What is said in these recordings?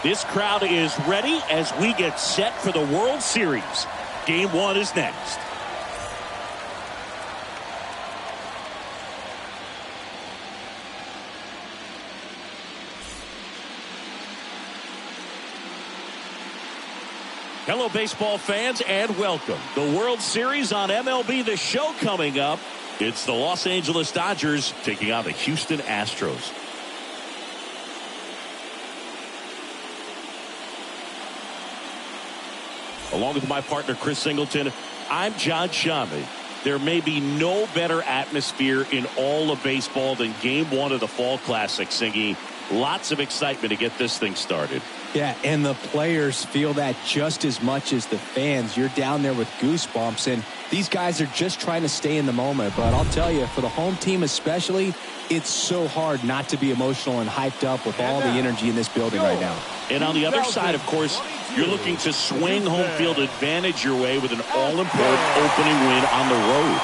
This crowd is ready as we get set for the World Series. Game 1 is next. Hello, baseball fans, and welcome. The World Series on MLB The Show coming up. It's the Los Angeles Dodgers taking on the Houston Astros. Along with my partner, Chris Singleton, I'm John Shammy. There may be no better atmosphere in all of baseball than Game 1 of the Fall Classic, Singy. Lots of excitement to get this thing started. Yeah, and the players feel that just as much as the fans. You're down there with goosebumps, and these guys are just trying to stay in the moment. But I'll tell you, for the home team especially, it's so hard not to be emotional and hyped up with all the energy in this building right now. And on the other side, of course, you're looking to swing home field advantage your way with an all-important opening win on the road.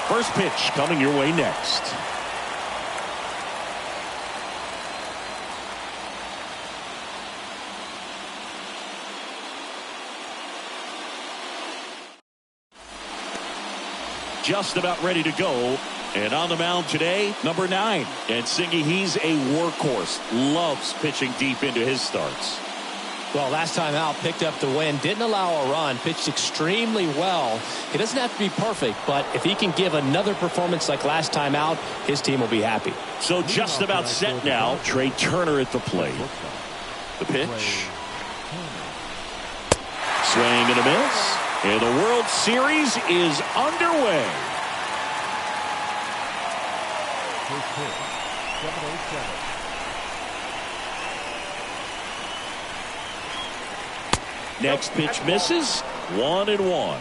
First pitch coming your way next. Just about ready to go. And on the mound today, number 9. And Singy, he's a workhorse. Loves pitching deep into his starts. Well, last time out, picked up the win. Didn't allow a run. Pitched extremely well. He doesn't have to be perfect, but if he can give another performance like last time out, his team will be happy. So just about set now. Trey Turner at the plate. The pitch. Swing and a miss. And the World Series is underway. Next pitch misses. 1-1.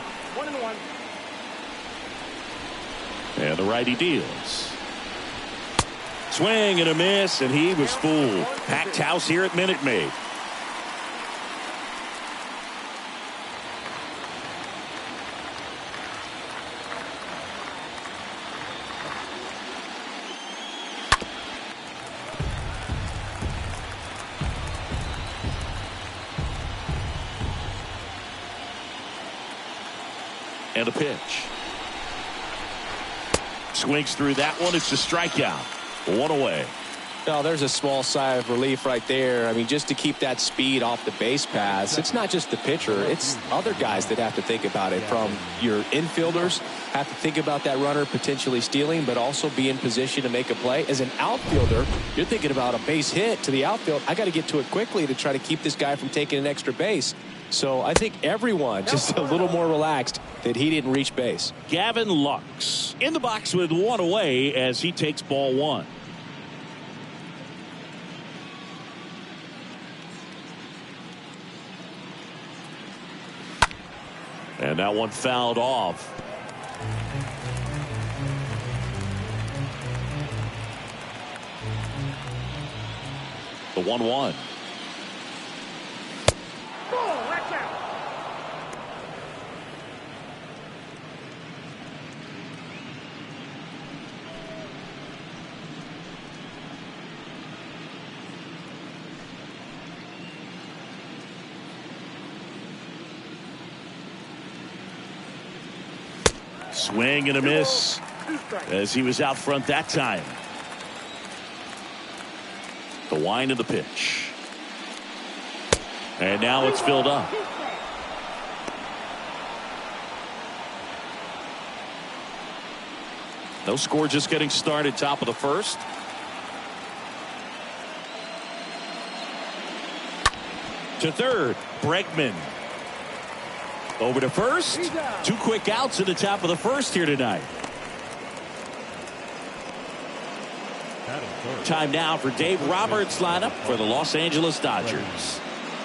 And the righty deals. Swing and a miss, and he was fooled. Packed house here at Minute Maid. And a pitch. Swings through that one. It's a strikeout. 1 away. Oh, there's a small sigh of relief right there. I mean, just to keep that speed off the base paths. It's not just the pitcher. It's other guys that have to think about it. From your infielders, have to think about that runner potentially stealing, but also be in position to make a play. As an outfielder, you're thinking about a base hit to the outfield. I got to get to it quickly to try to keep this guy from taking an extra base. So I think everyone just a little more relaxed that he didn't reach base. Gavin Lux in the box with 1 away as he takes ball 1. And that one fouled off. The 1-1. Swing and a miss as he was out front that time. The wind of the pitch. And now it's filled up. No score, just getting started, top of the first. To third, Bregman. Over to first. 2 quick outs at the top of the first here tonight. Time now for Dave Roberts' lineup for the Los Angeles Dodgers.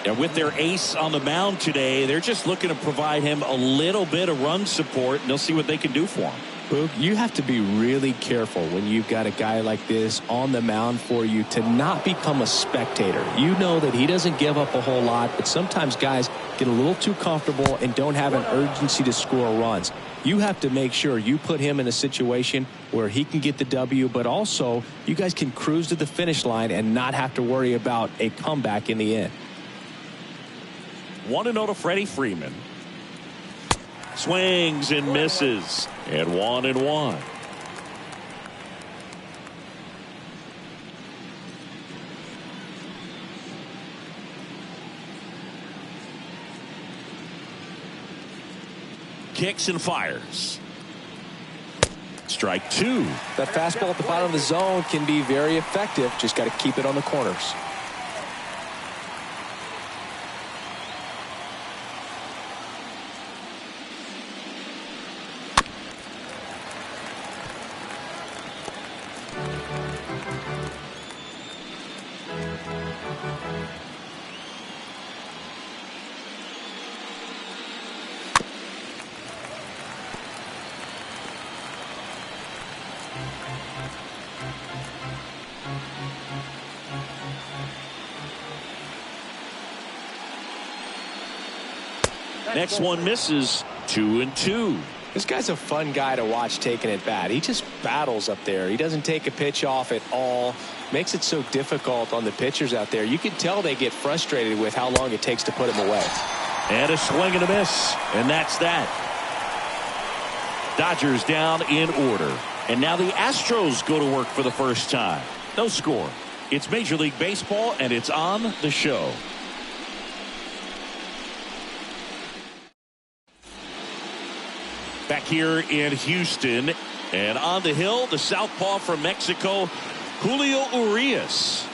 And with their ace on the mound today, they're just looking to provide him a little bit of run support, and they'll see what they can do for him. Boog, you have to be really careful when you've got a guy like this on the mound for you to not become a spectator. You know that he doesn't give up a whole lot, but sometimes guys get a little too comfortable and don't have an urgency to score runs. You have to make sure you put him in a situation where he can get the W, but also you guys can cruise to the finish line and not have to worry about a comeback in the end. 1-0 to Freddie Freeman. Swings and misses. And 1-1. Kicks and fires. Strike 2. That fastball at the bottom of the zone can be very effective. Just got to keep it on the corners. Next one misses. 2-2. This guy's a fun guy to watch taking at bat. He just battles up there. He doesn't take a pitch off at all. Makes it so difficult on the pitchers out there. You can tell they get frustrated with how long it takes to put him away. And a swing and a miss. And that's that. Dodgers down in order. And now the Astros go to work for the first time. No score. It's Major League Baseball, and it's on the show. Back here in Houston, and on the hill, the southpaw from Mexico, Julio Urias.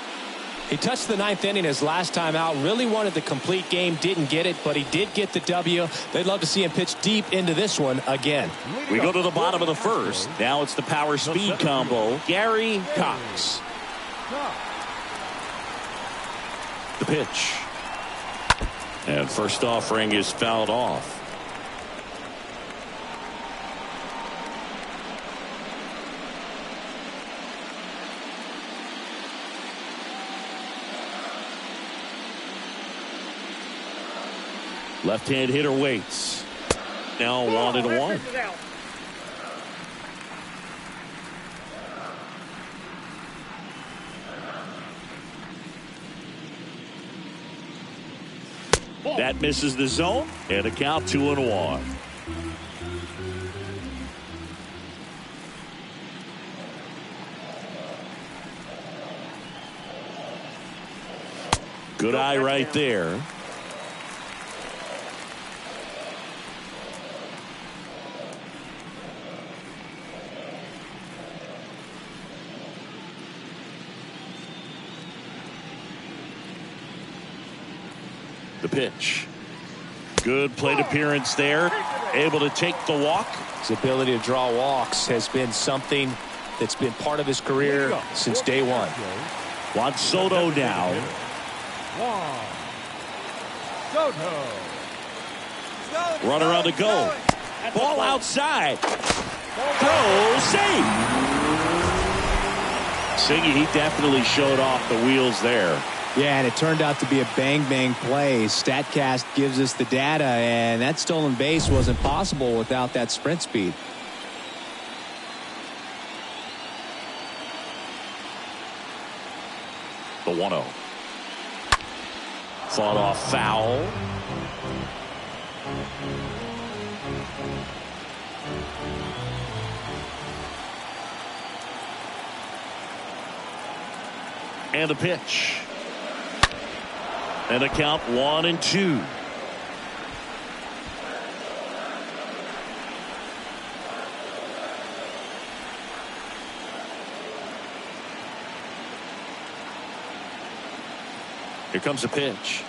He touched the ninth inning his last time out. Really wanted the complete game. Didn't get it, but he did get the W. They'd love to see him pitch deep into this one again. We go to the bottom of the first. Now it's the power speed combo. Gary Cox. The pitch. And first offering is fouled off. Left-hand hitter waits. Now 1-1. That misses the zone, and a count 2-1. Good eye right there. The pitch. Good plate appearance there. Able to take the walk. His ability to draw walks has been something that's been part of his career since day one. Juan Soto now. Runner on the go. Ball outside. Throw, save. Siggy, he definitely showed off the wheels there. Yeah, and it turned out to be a bang-bang play. StatCast gives us the data, and that stolen base wasn't possible without that sprint speed. The 1-0. Fought off foul. And a pitch. And a count 1-2. Here comes a pitch.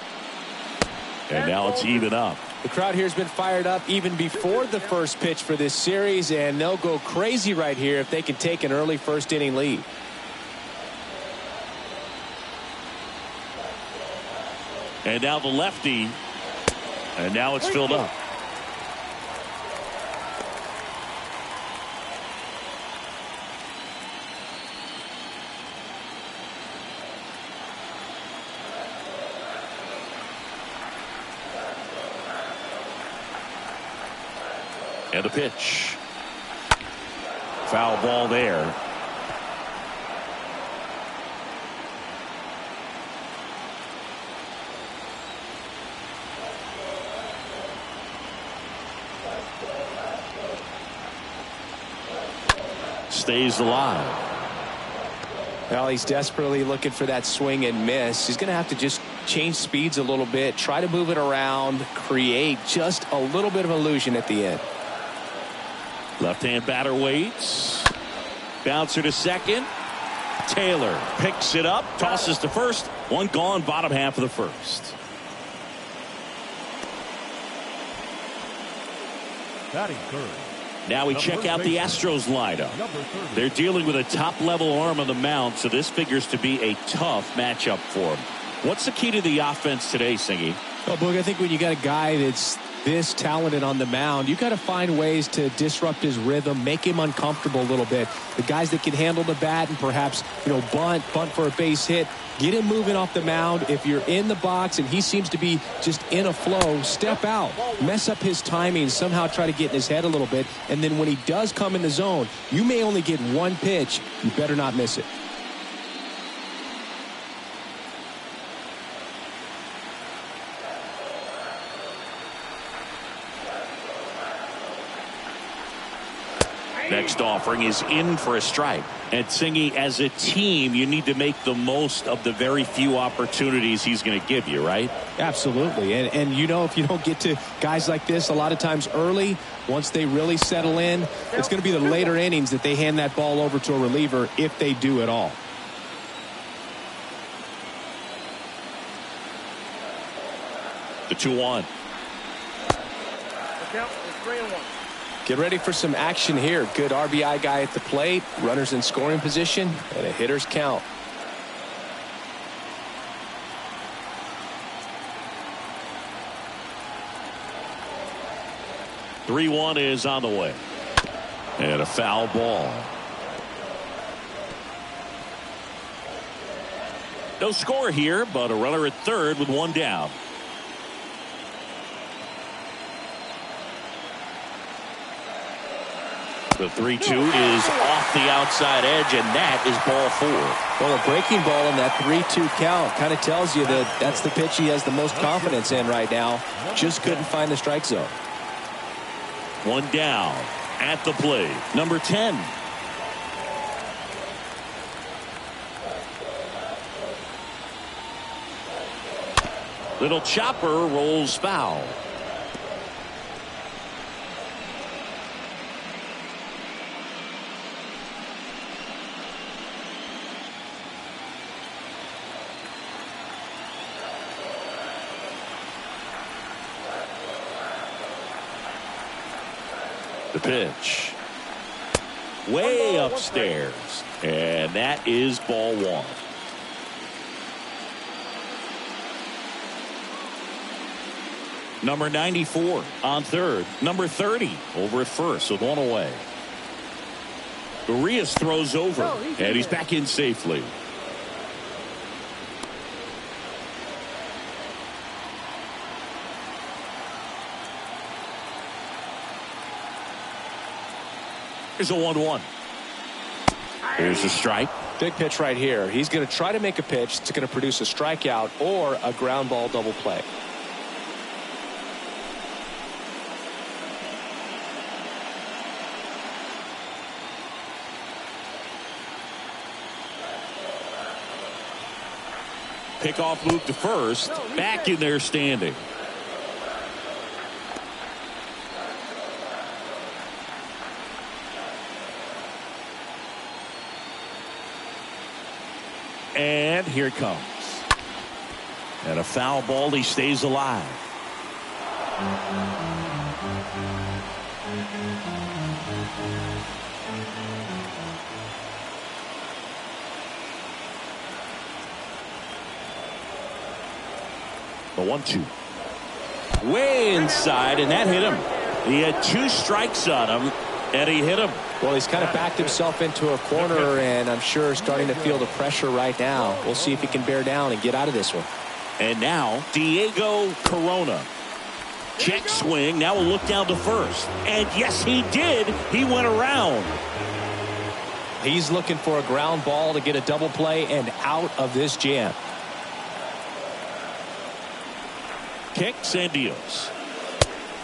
And now it's even up. The crowd here has been fired up even before the first pitch for this series, and they'll go crazy right here if they can take an early first inning lead. And now the lefty. And now it's filled up. And the pitch. Foul ball there. Stays alive. Well, he's desperately looking for that swing and miss. He's going to have to just change speeds a little bit, try to move it around, create just a little bit of illusion at the end. Left-hand batter waits. Bouncer to second. Taylor picks it up, tosses to first. One gone, bottom half of the first. Batting third. Now we check out the Astros lineup. They're dealing with a top-level arm on the mound, so this figures to be a tough matchup for them. What's the key to the offense today, Singy? Well, Boog, I think when you got a guy that's this talented on the mound, you got to find ways to disrupt his rhythm, make him uncomfortable a little bit. The guys that can handle the bat and perhaps, bunt for a base hit, get him moving off the mound. If you're in the box and he seems to be just in a flow, step out, mess up his timing, somehow try to get in his head a little bit. And then when he does come in the zone, you may only get one pitch. You better not miss it. Next offering is in for a strike. And Singy, as a team, you need to make the most of the very few opportunities he's going to give you, right? Absolutely. And if you don't get to guys like this a lot of times early, once they really settle in, it's going to be the later innings that they hand that ball over to a reliever, if they do at all. The 2-1. The count is 3-1. Get ready for some action here. Good RBI guy at the plate, runners in scoring position, and a hitter's count. The 3-1 is on the way. And a foul ball. No score here, but a runner at third with one down. The 3-2 is off the outside edge, and that is ball 4. Well, a breaking ball in that 3-2 count kind of tells you that that's the pitch he has the most confidence in right now. Just couldn't find the strike zone. One down at the plate. Number 10. Little chopper rolls foul. The pitch. Way upstairs. And that is ball 1. Number 94 on third. Number 30 over at first with one away. Urias throws over, and he's back in safely. Here's a 1-1. Here's a strike. Big pitch right here. He's going to try to make a pitch that's going to produce a strikeout or a ground ball double play. Pickoff move to first. Back in there standing. And here it comes. And a foul ball. He stays alive. The 1-2. Way inside, and that hit him. He had 2 strikes on him, and he hit him. Well, he's kind of backed himself into a corner, and I'm sure starting to feel the pressure right now. We'll see if he can bear down and get out of this one. And now, Diego Corona. Check swing. Now a look down to first. And yes, he did. He went around. He's looking for a ground ball to get a double play and out of this jam. Kicks and deals.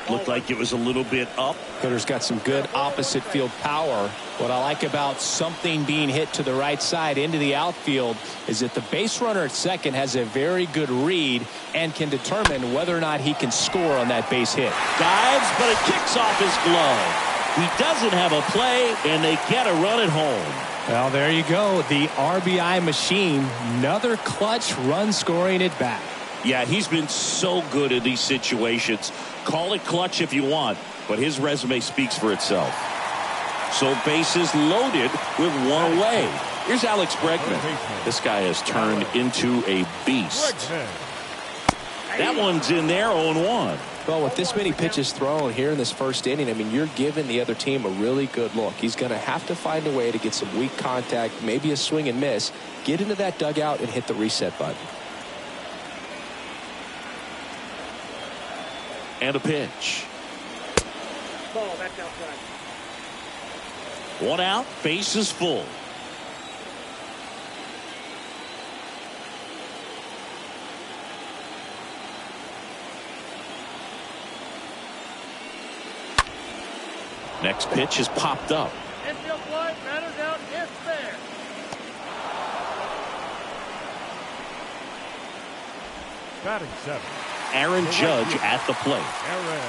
Looked like it was a little bit up. Hitter's got some good opposite field power. What I like about something being hit to the right side into the outfield is that the base runner at second has a very good read and can determine whether or not he can score on that base hit. Dives, but it kicks off his glove. He doesn't have a play, and they get a run at home. Well, there you go. The RBI machine. Another clutch run scoring at bat. Yeah, he's been so good in these situations. Call it clutch if you want, but his resume speaks for itself. So bases loaded with one away. Here's Alex Bregman. This guy has turned into a beast. That one's in there, 0-1. Well, with this many pitches thrown here in this first inning, I mean, you're giving the other team a really good look. He's going to have to find a way to get some weak contact, maybe a swing and miss, get into that dugout and hit the reset button. And a pitch. Ball, that's outside. One out, base is full. Next pitch is popped up. Infield fly, batters out, it's there. Batting seven. Aaron Judge at the plate.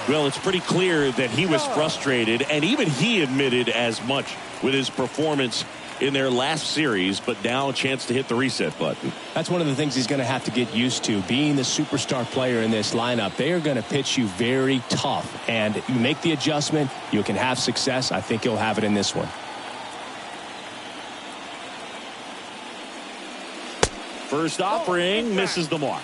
Well, it's pretty clear that he was frustrated, and even he admitted as much with his performance in their last series, but now a chance to hit the reset button. That's one of the things he's going to have to get used to, being the superstar player in this lineup. They are going to pitch you very tough, and you make the adjustment, you can have success. I think he'll have it in this one. First offering misses the mark.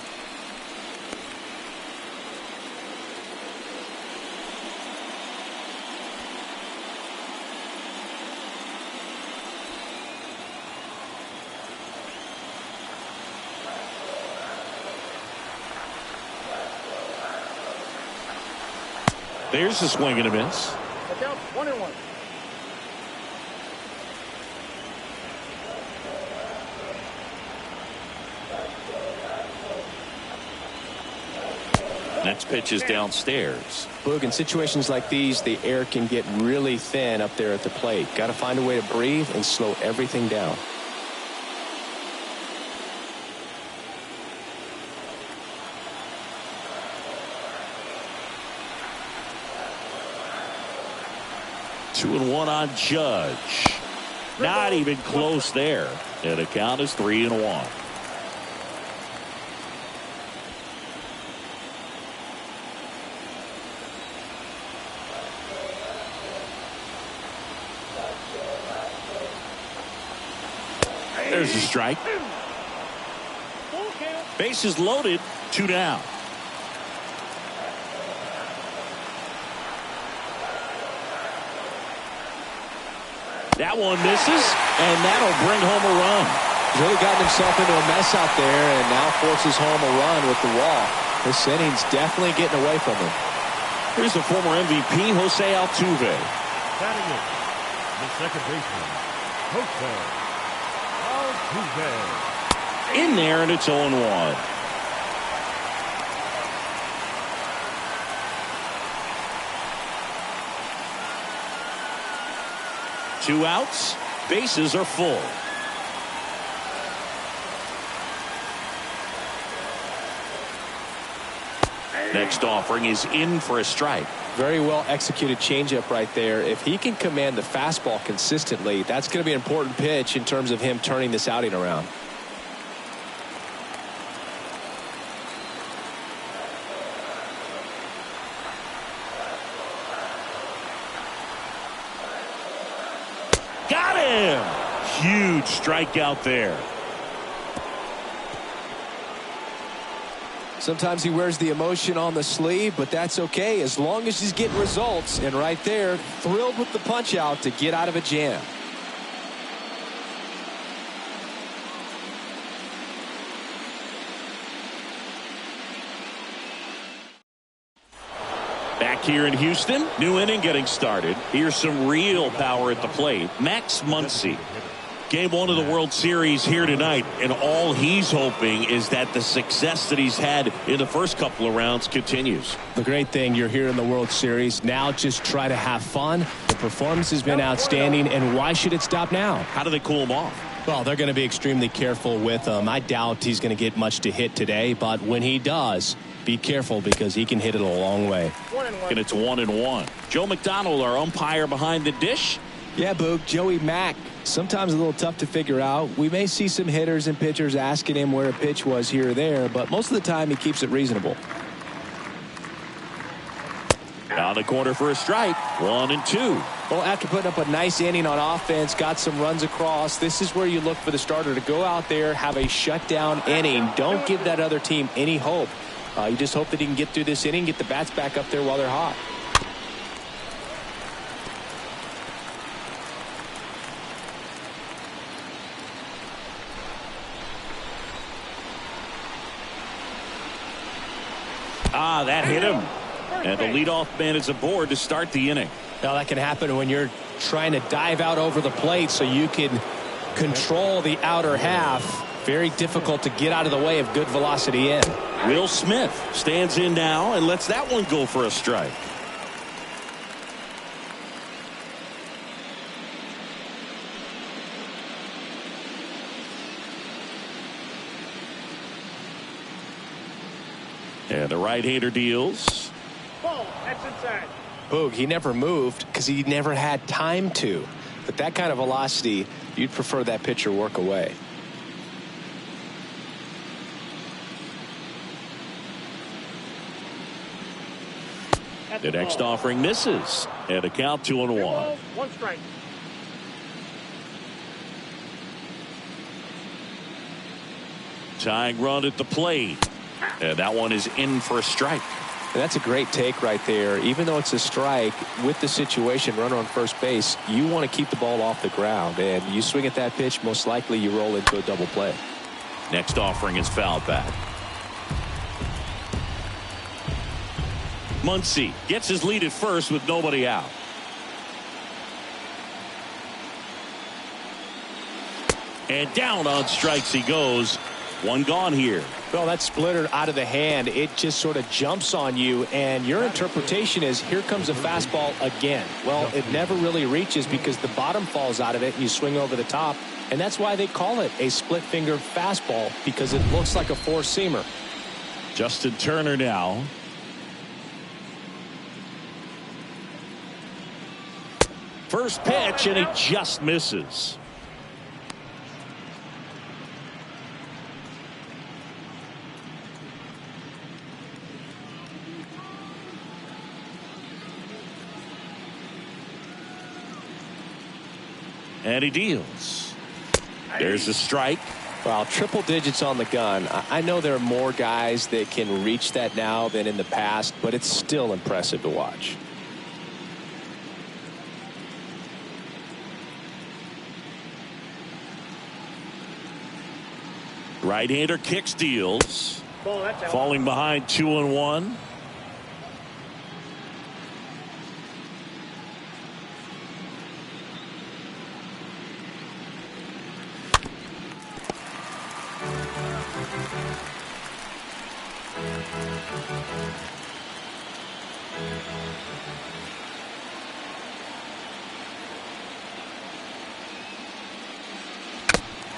There's a swing and a miss. Look out, 1-1. Next pitch is downstairs. Boog, in situations like these, the air can get really thin up there at the plate. Got to find a way to breathe and slow everything down. Two and one on Judge. Not even close there. And the count is 3-1. There's a strike. Bases loaded, 2 down. That one misses, and that'll bring home a run. He's really gotten himself into a mess out there and now forces home a run with the walk. This inning's definitely getting away from him. Here's the former MVP, Jose Altuve. Batting it, the second baseman, Jose Altuve. In there, and it's 0-1. Two outs, bases are full. Next offering is in for a strike. Very well executed changeup right there. If he can command the fastball consistently, that's going to be an important pitch in terms of him turning this outing around. Got him! Huge strikeout there. Sometimes he wears the emotion on the sleeve, but that's okay as long as he's getting results. And right there, thrilled with the punch out to get out of a jam. Back here in Houston, new inning getting started. Here's some real power at the plate. Max Muncy. Game 1 of the World Series here tonight, and all he's hoping is that the success that he's had in the first couple of rounds continues. The great thing, you're here in the World Series. Now just try to have fun. The performance has been outstanding, and why should it stop now? How do they cool him off? Well, they're going to be extremely careful with him. I doubt he's going to get much to hit today, but when he does, be careful because he can hit it a long way. And it's 1-1. Joe McDonald, our umpire behind the dish. Yeah, Boog, Joey Mack. Sometimes a little tough to figure out. We may see some hitters and pitchers asking him where a pitch was here or there, but most of the time he keeps it reasonable. Down the corner for a strike. 1-2. Well, after putting up a nice inning on offense, got some runs across, this is where you look for the starter to go out there, have a shutdown inning. Don't give that other team any hope. You just hope that he can get through this inning, get the bats back up there while they're hot. That hit him. And the leadoff man is aboard to start the inning. Now that can happen when you're trying to dive out over the plate so you can control the outer half. Very difficult to get out of the way of good velocity in. Will Smith stands in now and lets that one go for a strike. And the right-hander deals. Ball, that's inside. Boog, he never moved because he never had time to. But that kind of velocity, you'd prefer that pitcher work away. The next offering misses. And a count 2-1. 1 strike. Tying run at the plate. And that one is in for a strike. And that's a great take right there. Even though it's a strike, with the situation, runner on first base, you want to keep the ball off the ground. And you swing at that pitch, most likely you roll into a double play. Next offering is fouled back. Muncy gets his lead at first with nobody out. And down on strikes he goes. One gone here. Well, that splitter out of the hand, it just sort of jumps on you, and your interpretation is here comes a fastball again. Well, it never really reaches because the bottom falls out of it and you swing over the top, and that's why they call it a split finger fastball, because it looks like a four-seamer. Justin Turner now. First pitch, and he just misses. And he deals. There's a strike. Well, triple digits on the gun. I know there are more guys that can reach that now than in the past, but it's still impressive to watch. Right-hander kicks, deals. Ball, that's out. Falling behind 2-1.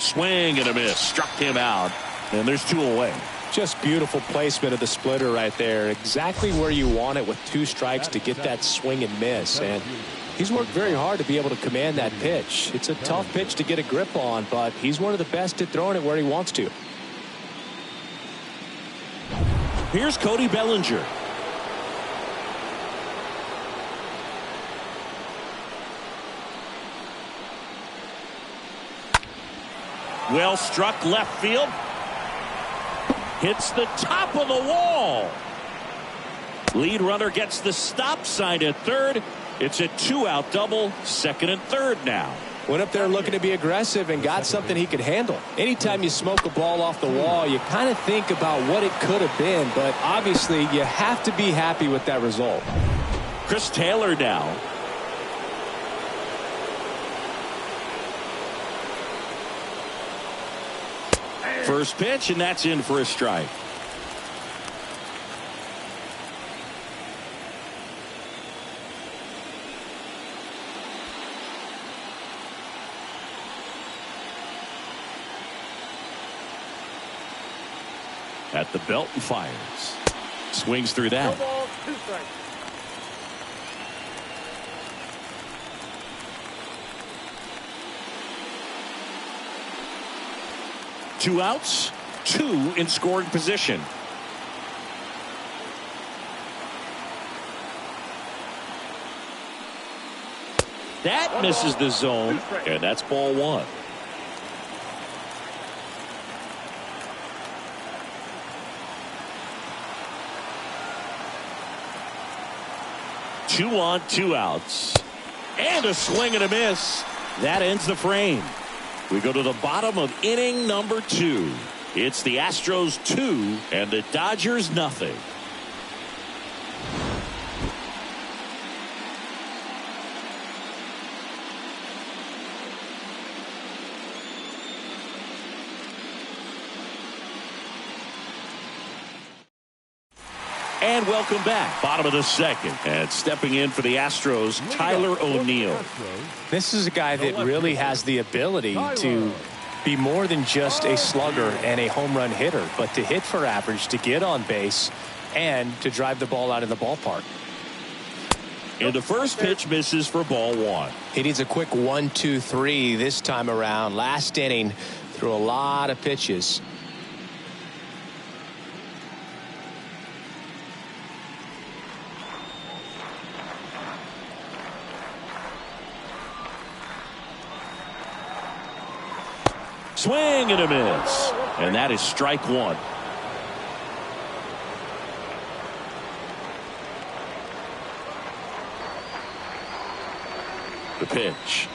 Swing and a miss. Struck him out. And there's 2 away. Just beautiful placement of the splitter right there. Exactly where you want it with 2 strikes to get that swing and miss. And he's worked very hard to be able to command that pitch. It's a tough pitch to get a grip on, but he's one of the best at throwing it where he wants to. Here's Cody Bellinger. Well struck left field. Hits the top of the wall. Lead runner gets the stop sign at third. It's a 2-out double, second and third now. Went up there looking to be aggressive and got something he could handle. Anytime you smoke a ball off the wall, you kind of think about what it could have been, but obviously you have to be happy with that result. Chris Taylor now. First pitch, and that's in for a strike. At the belt and fires. Swings through that. No balls, 2 strikes. Two outs, 2 in scoring position. That misses the zone, and that's ball 1. Two on, 2 outs. And a swing and a miss. That ends the frame. We go to the bottom of inning number 2. It's the Astros 2 and the Dodgers nothing. And welcome back. Bottom of the 2nd. And stepping in for the Astros, Tyler O'Neill. This is a guy that really has the ability to be more than just a slugger and a home run hitter, but to hit for average, to get on base, and to drive the ball out of the ballpark. And the first pitch misses for ball 1. He needs a quick 1-2-3 this time around. Last inning, threw a lot of pitches. Swing and a miss. And that is strike 1. The pitch.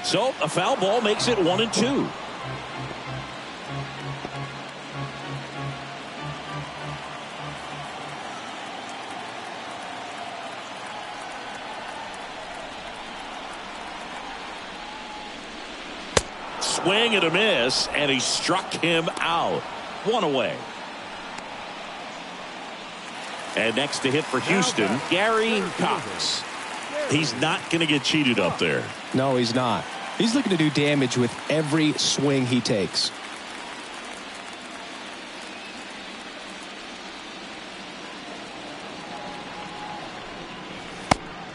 So a foul ball makes it 1-2. Swing and a miss, and he struck him out. 1 away. And next to hit for Houston, Gary Cox. He's not going to get cheated up there. No, he's not. He's looking to do damage with every swing he takes.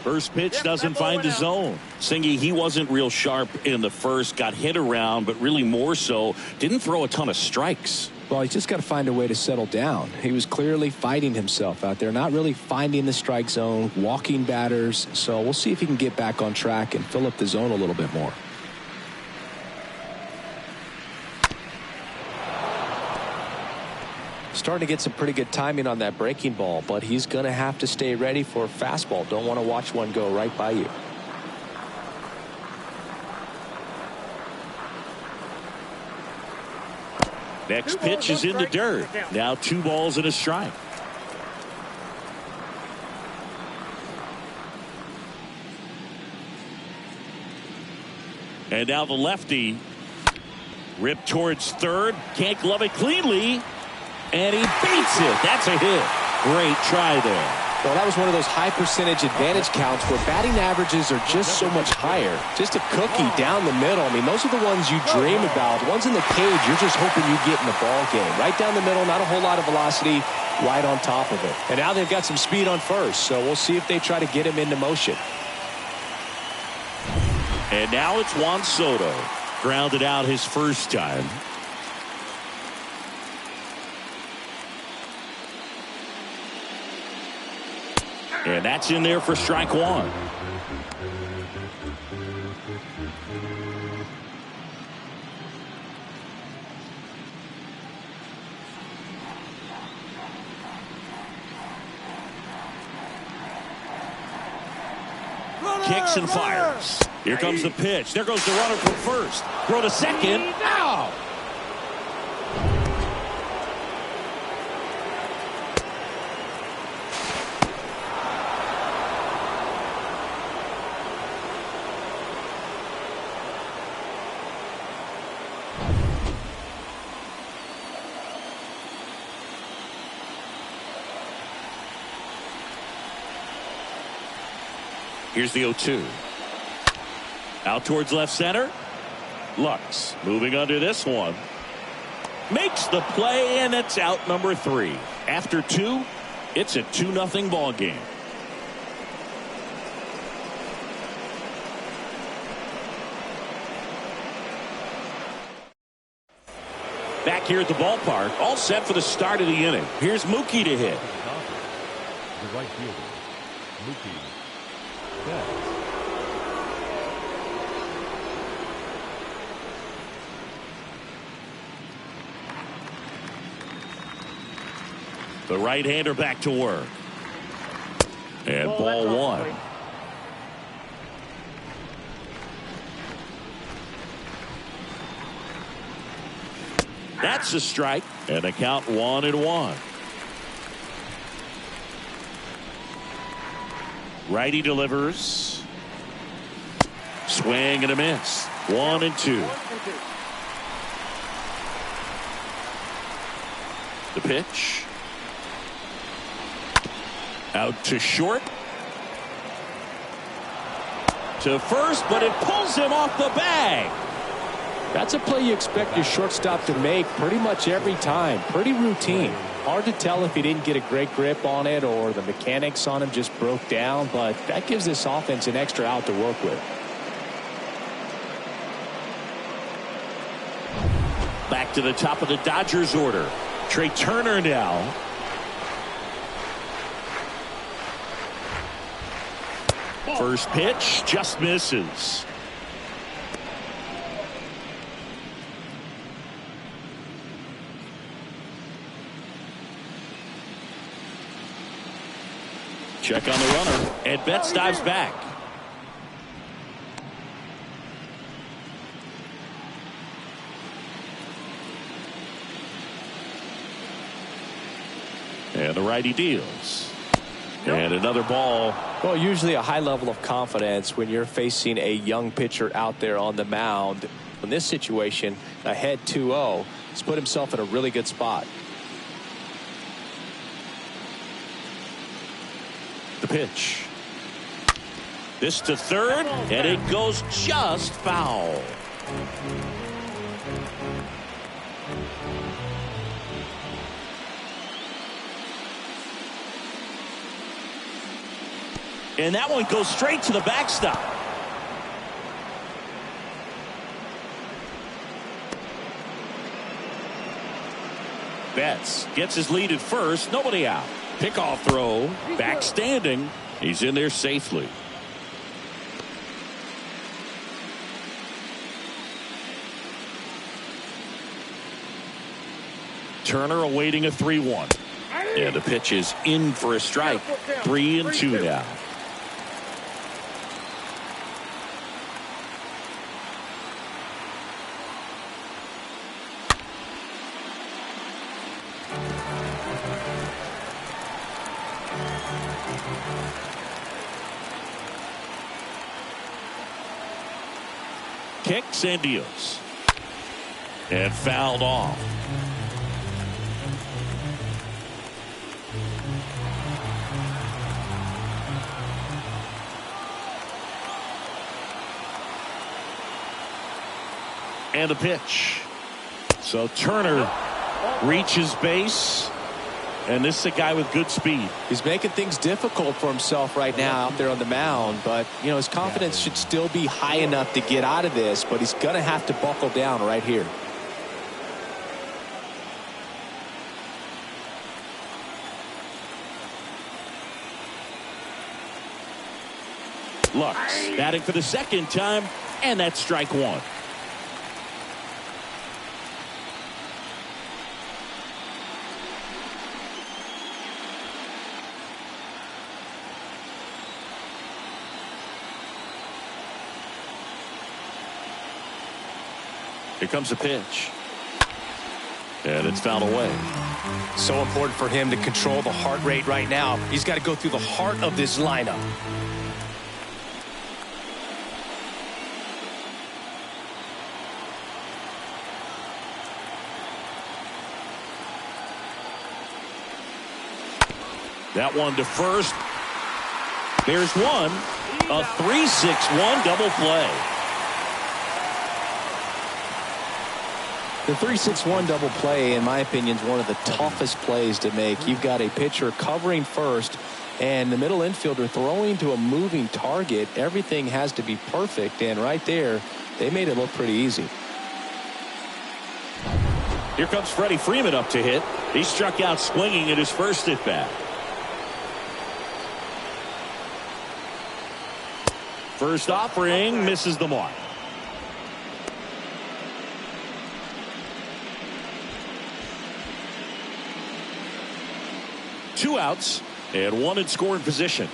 First pitch doesn't find the zone. Singy, he wasn't real sharp in the first, got hit around, but really more so, didn't throw a ton of strikes. Well, he's just got to find a way to settle down. He was clearly fighting himself out there, not really finding the strike zone, walking batters. So we'll see if he can get back on track and fill up the zone a little bit more. Starting to get some pretty good timing on that breaking ball, but he's going to have to stay ready for a fastball. Don't want to watch one go right by you. Next pitch is in the dirt. Now 2 balls and a strike. And now the lefty ripped towards third. Can't glove it cleanly. And he beats it. That's a hit. Great try there. Well, that was one of those high percentage advantage counts where batting averages are just so much higher. Just a cookie down the middle. I mean, those are the ones you dream about. The ones in the cage, you're just hoping you get in the ball game. Right down the middle, not a whole lot of velocity, right on top of it. And now they've got some speed on first, so we'll see if they try to get him into motion. And now it's Juan Soto. Grounded out his first time. And that's in there for strike 1. Kicks and fires. Here comes the pitch. There goes the runner from first. Throw to second. Out. Here's the 0-2. Out towards left center. Lux moving under this one. Makes the play, and it's out number 3. After 2, it's a 2-0 ball game. Back here at the ballpark, all set for the start of the inning. Here's Mookie to hit. The right fielder, Mookie. The right-hander back to work. And ball 1. That's a strike. And the count 1-1. Righty delivers. Swing and a miss. 1-2. The pitch. Out to short. To first, but it pulls him off the bag. That's a play you expect your shortstop to make pretty much every time. Pretty routine. Hard to tell if he didn't get a great grip on it or the mechanics on him just broke down, but that gives this offense an extra out to work with. Back to the top of the Dodgers order. Trey Turner now. First pitch just misses. Check on the runner, and Betts dives back. And the righty deals. And another ball. Well, usually a high level of confidence when you're facing a young pitcher out there on the mound. In this situation, ahead 2-0, he's put himself in a really good spot. The pitch. This to third, and it goes just foul. And that one goes straight to the backstop. Betts gets his lead at first. Nobody out. Pickoff throw. Back standing. He's in there safely. Turner awaiting a 3-1. And the pitch is in for a strike. 3-2 now. Kicks and deals. And fouled off. And the pitch. So Turner reaches base. And this is a guy with good speed. He's making things difficult for himself right now out there on the mound. But, you know, his confidence should still be high enough to get out of this. But he's going to have to buckle down right here. Lux batting for the second time. And that's strike 1. Here comes a pitch. And it's fouled away. So important for him to control the heart rate right now. He's got to go through the heart of this lineup. That one to first. There's one. A 3-6-1 double play. The 3-6-1 double play, in my opinion, is one of the toughest plays to make. You've got a pitcher covering first and the middle infielder throwing to a moving target. Everything has to be perfect, and right there, they made it look pretty easy. Here comes Freddie Freeman up to hit. He struck out swinging at his first at bat. First offering misses the mark. Two outs and one in scoring position.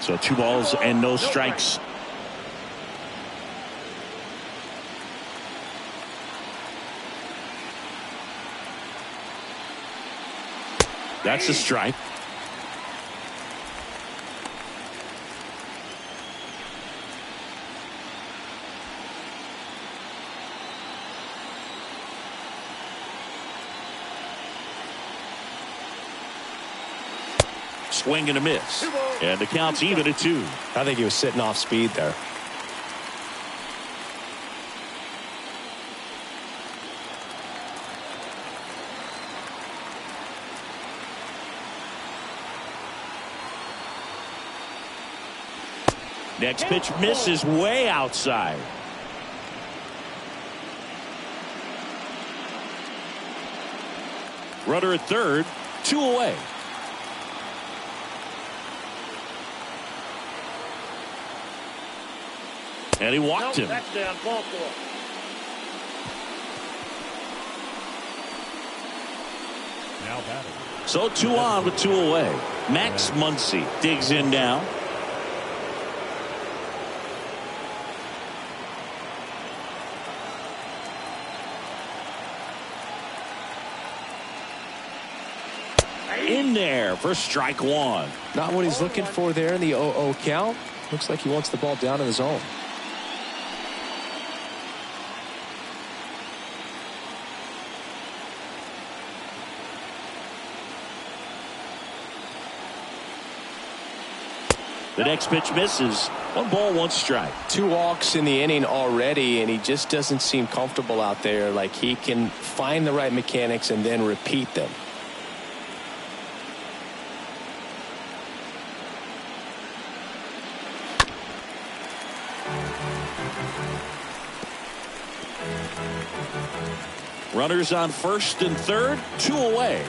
So 2 balls and no strikes. That's a strike. Swing and a miss. And the count's even at 2. I think he was sitting off speed there. Next pitch misses way outside. Runner at third, 2 away. And he walked him. That's down, ball 4. Now batting. So 2 on with 2 away. Max Muncy digs in now. In there for strike 1. Not what he's looking for there in the 0-0 count. Looks like he wants the ball down in the zone. The next pitch misses. 1 ball, 1 strike. 2 walks in the inning already, and he just doesn't seem comfortable out there. Like he can find the right mechanics and then repeat them. Runners on first and third, 2 away.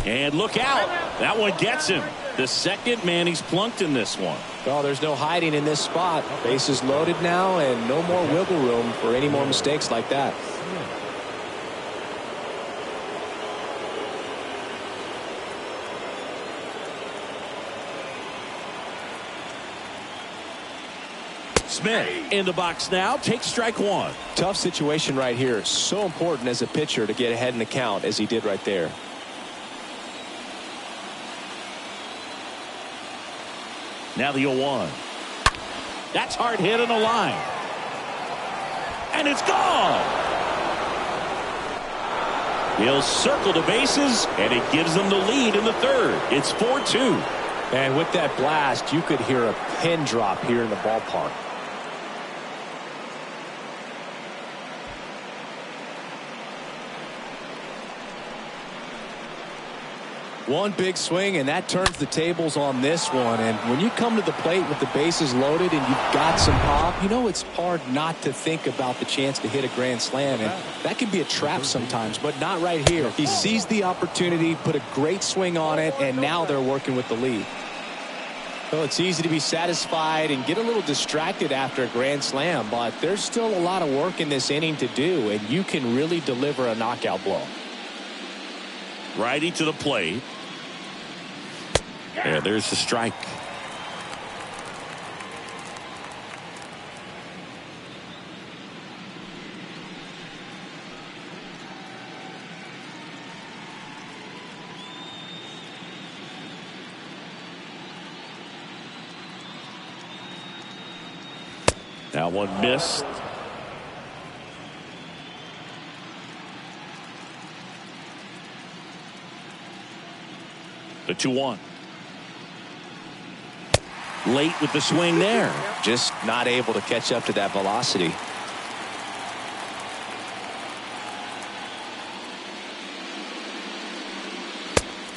And look out. That one gets him. The second man he's plunked in this one. Well, there's no hiding in this spot. Bases loaded now and no more wiggle room for any more mistakes like that. Smith in the box now, takes strike 1. Tough situation right here. So important as a pitcher to get ahead in the count as he did right there. Now the 0-1. That's hard hit on the line. And it's gone. He'll circle the bases, and it gives them the lead in the third. It's 4-2. And with that blast, you could hear a pin drop here in the ballpark. One big swing, and that turns the tables on this one. And when you come to the plate with the bases loaded and you've got some pop, you know it's hard not to think about the chance to hit a grand slam. And that can be a trap sometimes, but not right here. He seized the opportunity, put a great swing on it, and now they're working with the lead. Well, it's easy to be satisfied and get a little distracted after a grand slam, but there's still a lot of work in this inning to do, and you can really deliver a knockout blow. Righty to the plate. And there's the strike. That one missed. The 2-1. Late with the swing there. Just not able to catch up to that velocity.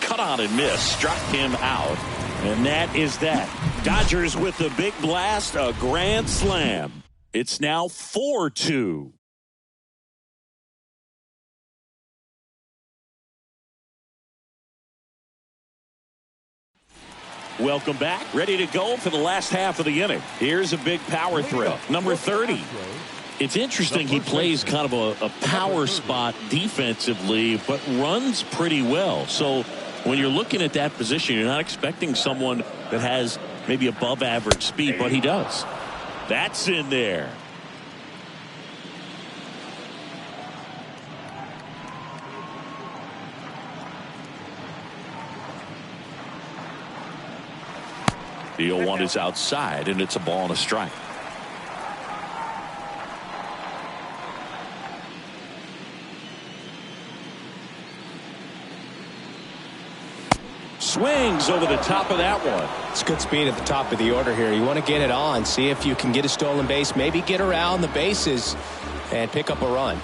Cut on and miss. Struck him out. And that is that. Dodgers with the big blast. A grand slam. It's now 4-2. Welcome back. Ready to go for the last half of the inning. Here's a big power threat. Number 30. It's interesting he plays kind of a power spot defensively, but runs pretty well. So when you're looking at that position, you're not expecting someone that has maybe above average speed, but he does. That's in there. The 0-1 is outside, and it's a ball and a strike. Swings over the top of that one. It's good speed at the top of the order here. You want to get it on, see if you can get a stolen base, maybe get around the bases and pick up a run.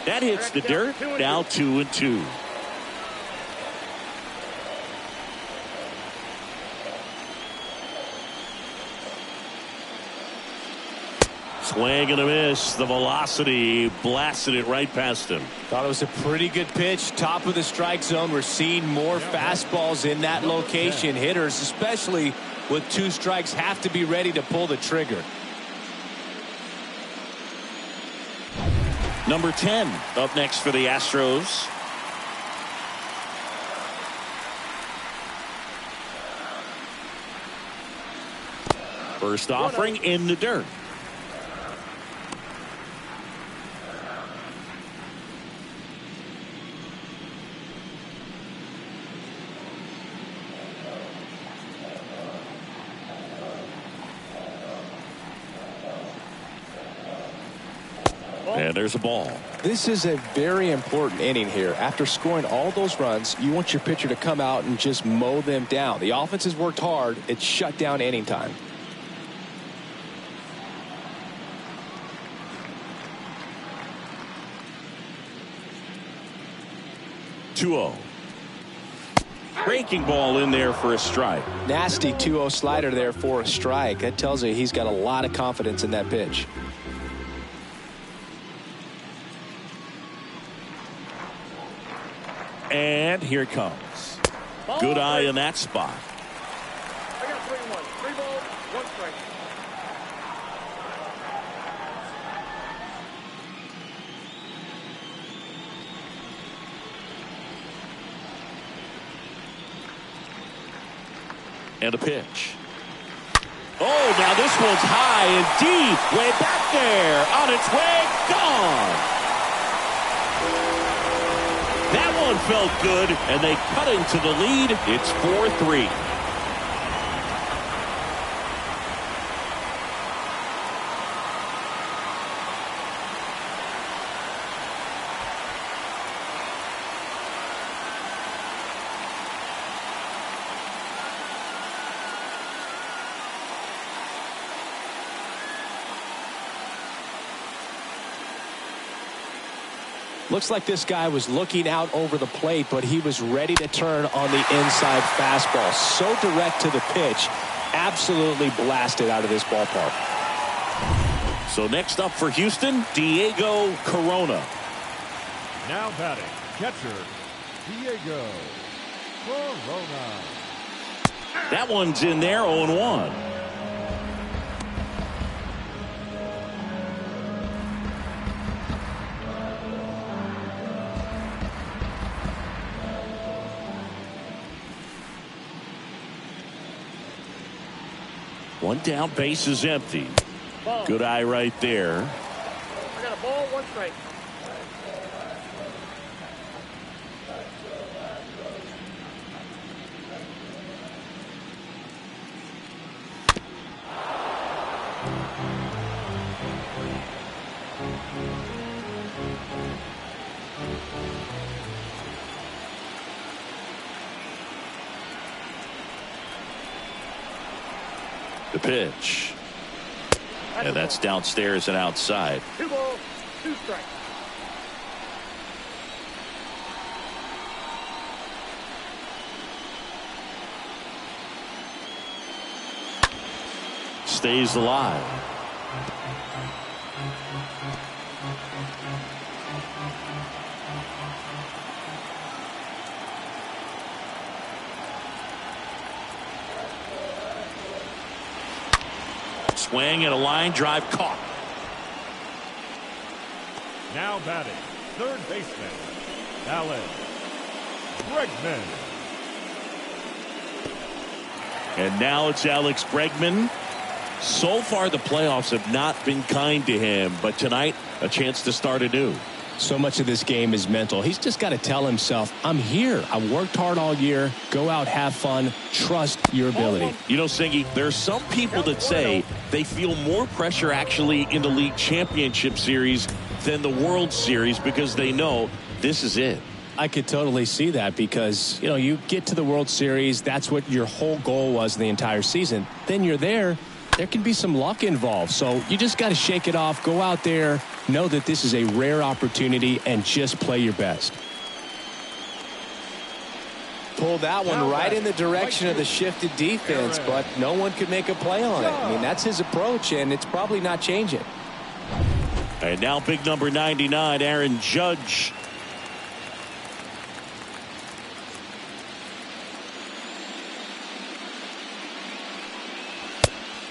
That hits the dirt. Now 2-2. Swing and a miss. The velocity blasted it right past him. Thought it was a pretty good pitch. Top of the strike zone. We're seeing more fastballs in that location. Hitters, especially with 2 strikes, have to be ready to pull the trigger. Number 10 up next for the Astros. First offering in the dirt. And there's a ball. This is a very important inning here. After scoring all those runs, you want your pitcher to come out and just mow them down. The offense has worked hard. It's shut down inning time. Breaking ball in there for a strike. Nasty 2-0 slider there for a strike. That tells you he's got a lot of confidence in that pitch. And here it comes. Good eye in that spot. I got 3-1. 3 balls, 1 strike. And a pitch. Oh, now this one's high and deep. Way back there. On its way. Gone. That one felt good, and they cut into the lead. It's 4-3. Looks like this guy was looking out over the plate, but he was ready to turn on the inside fastball. So direct to the pitch. Absolutely blasted out of this ballpark. So next up for Houston, Diego Corona. Now batting, catcher, Diego Corona. That one's in there, 0-1. One down, base is empty. Ball. Good eye right there. I got a ball, one strike. The pitch. And that's downstairs and outside. 2 balls, 2 strikes. Stays alive. Swing and a line drive caught. Now batting, third baseman, Alan Bregman. And now it's Alex Bregman. So far, the playoffs have not been kind to him, but tonight, a chance to start anew. So much of this game is mental. He's just got to tell himself, I'm here. I worked hard all year. Go out, have fun. Trust your ability. You know, Singy, there are some people that say they feel more pressure actually in the league championship series than the World Series because they know this is it. I could totally see that because, you know, you get to the World Series. That's what your whole goal was the entire season. Then you're there. There can be some luck involved. So you just got to shake it off. Go out there. Know that this is a rare opportunity and just play your best. Pulled that one right in the direction of the shifted defense, but no one could make a play on it. I mean, that's his approach, and it's probably not changing. And now big number 99, Aaron Judge.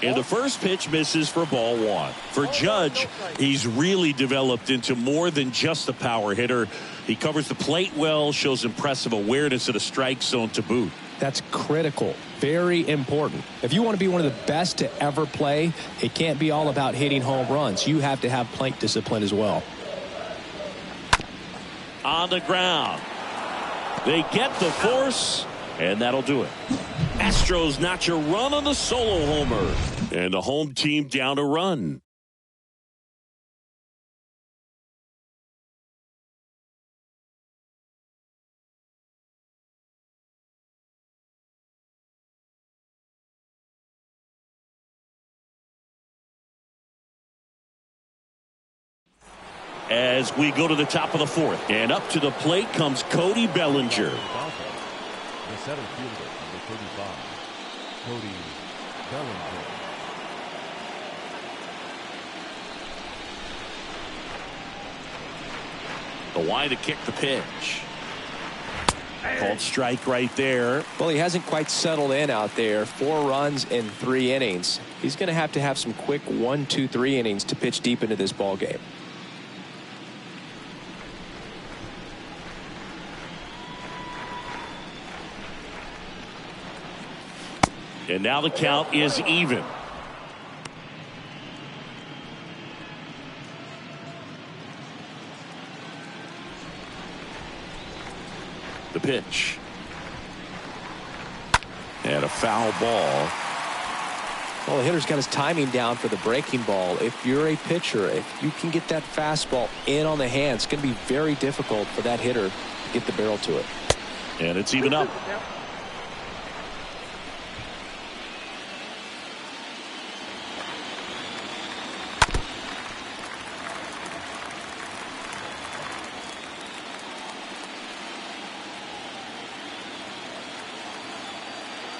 And the first pitch misses for ball 1. For Judge, he's really developed into more than just a power hitter. He covers the plate well, shows impressive awareness of the strike zone to boot. That's critical. Very important. If you want to be one of the best to ever play, it can't be all about hitting home runs. You have to have plate discipline as well. On the ground. They get the force, and that'll do it. Astros notch a run on the solo homer. And the home team down a run. As we go to the top of the 4th. And up to the plate comes Cody Bellinger. The center fielder, number 35, Cody Bellinger. The wide to kick the pitch. Called strike right there. Well, he hasn't quite settled in out there. 4 runs in 3 innings. He's going to have some quick 1, 2, 3 innings to pitch deep into this ball game. And now the count is even. The pitch. And a foul ball. Well, the hitter's got his timing down for the breaking ball. If you're a pitcher, if you can get that fastball in on the hand, it's going to be very difficult for that hitter to get the barrel to it. And it's even up.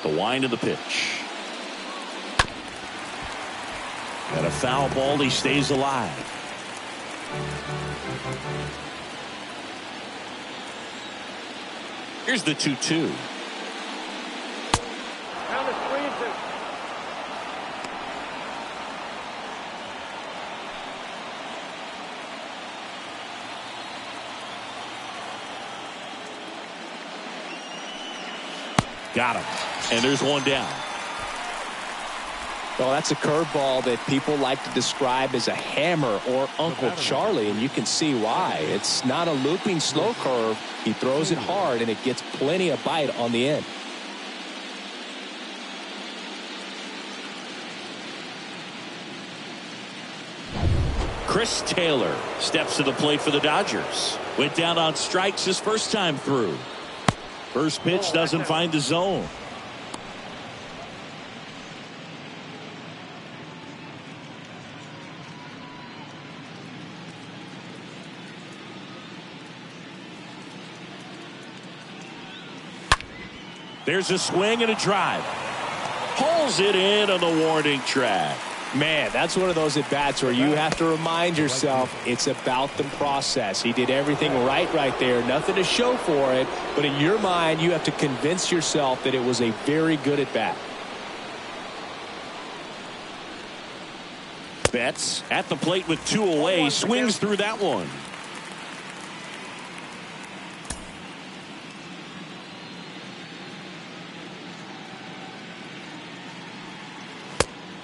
The wind of the pitch. And a foul ball. He stays alive. Here's the 2-2. Got him. And there's one down. Well, that's a curveball that people like to describe as a hammer or Uncle Charlie, and you can see why. It's not a looping slow curve. He throws it hard, and it gets plenty of bite on the end. Chris Taylor steps to the plate for the Dodgers. Went down on strikes his first time through. First pitch doesn't find the zone. There's a swing and a drive. Pulls it in on the warning track. Man, that's one of those at-bats where you have to remind yourself it's about the process. He did everything right there. Nothing to show for it. But in your mind, you have to convince yourself that it was a very good at-bat. Betts at the plate with 2 away. Swings through that one.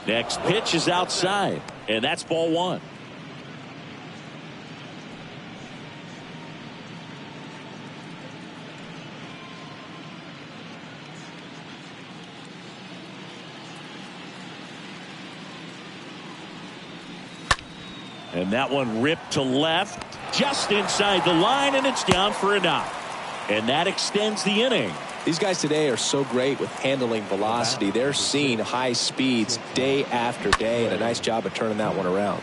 Next pitch is outside, and that's ball 1. And that one ripped to left, just inside the line, and it's down for a knock. And that extends the inning. These guys today are so great with handling velocity. They're seeing high speeds day after day, and a nice job of turning that one around.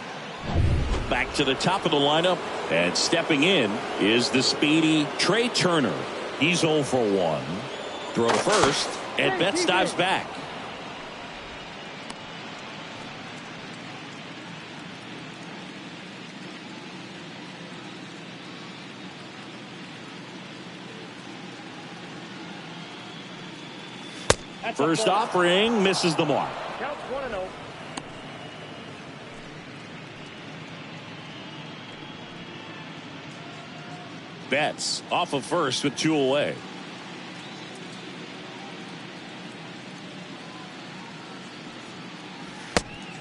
Back to the top of the lineup, and stepping in is the speedy Trey Turner. He's 0 for 1. Throw to first, and Betts dives back. First offering misses the mark. Counts 1-0. Betts off of first with 2 away.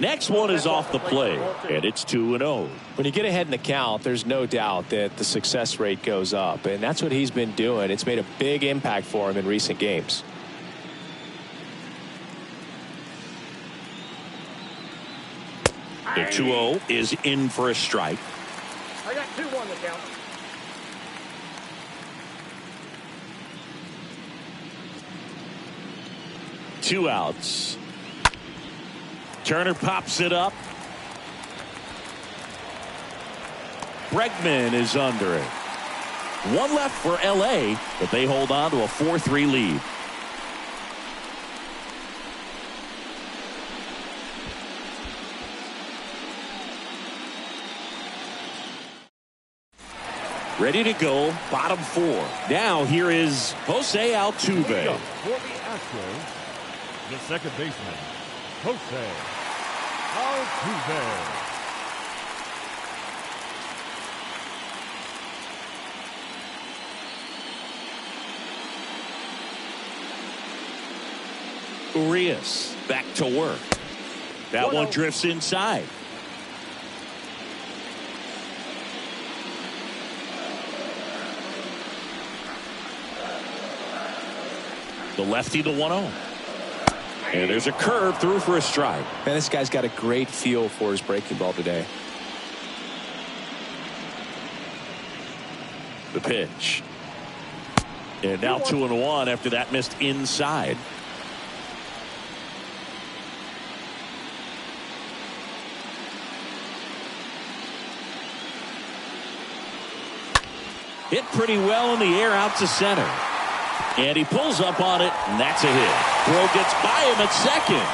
Next one is off the plate, and it's 2-0. When you get ahead in the count, there's no doubt that the success rate goes up, and that's what he's been doing. It's made a big impact for him in recent games. The 2-0 is in for a strike. I got 2-1 to count. Two outs. Turner pops it up. Bregman is under it. One left for LA, but they hold on to a 4-3 lead. Ready to go, bottom 4. Now here is Jose Altuve. For the Astros, the second baseman, Jose Altuve. Urias back to work. That one drifts inside. The lefty, the 1-0. And there's a curve through for a strike. Man, this guy's got a great feel for his breaking ball today. The pitch. And now 2-1 after that missed inside. Hit pretty well in the air out to center. And he pulls up on it, and that's a hit. Throw gets by him at second.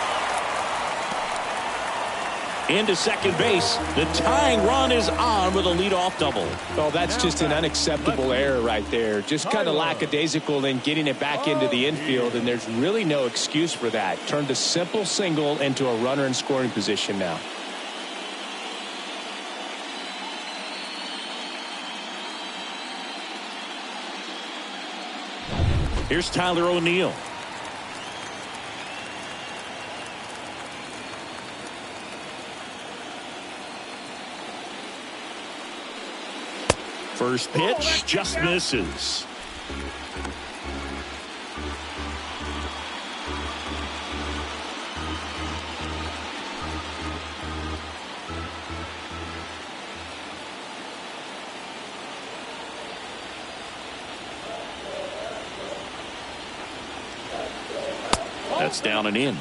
Into second base. The tying run is on with a leadoff double. Well, that's just an unacceptable error right there. Just kind of lackadaisical in getting it back into the infield, and there's really no excuse for that. Turned a simple single into a runner in scoring position now. Here's Tyler O'Neill. First pitch just misses. That's down and in.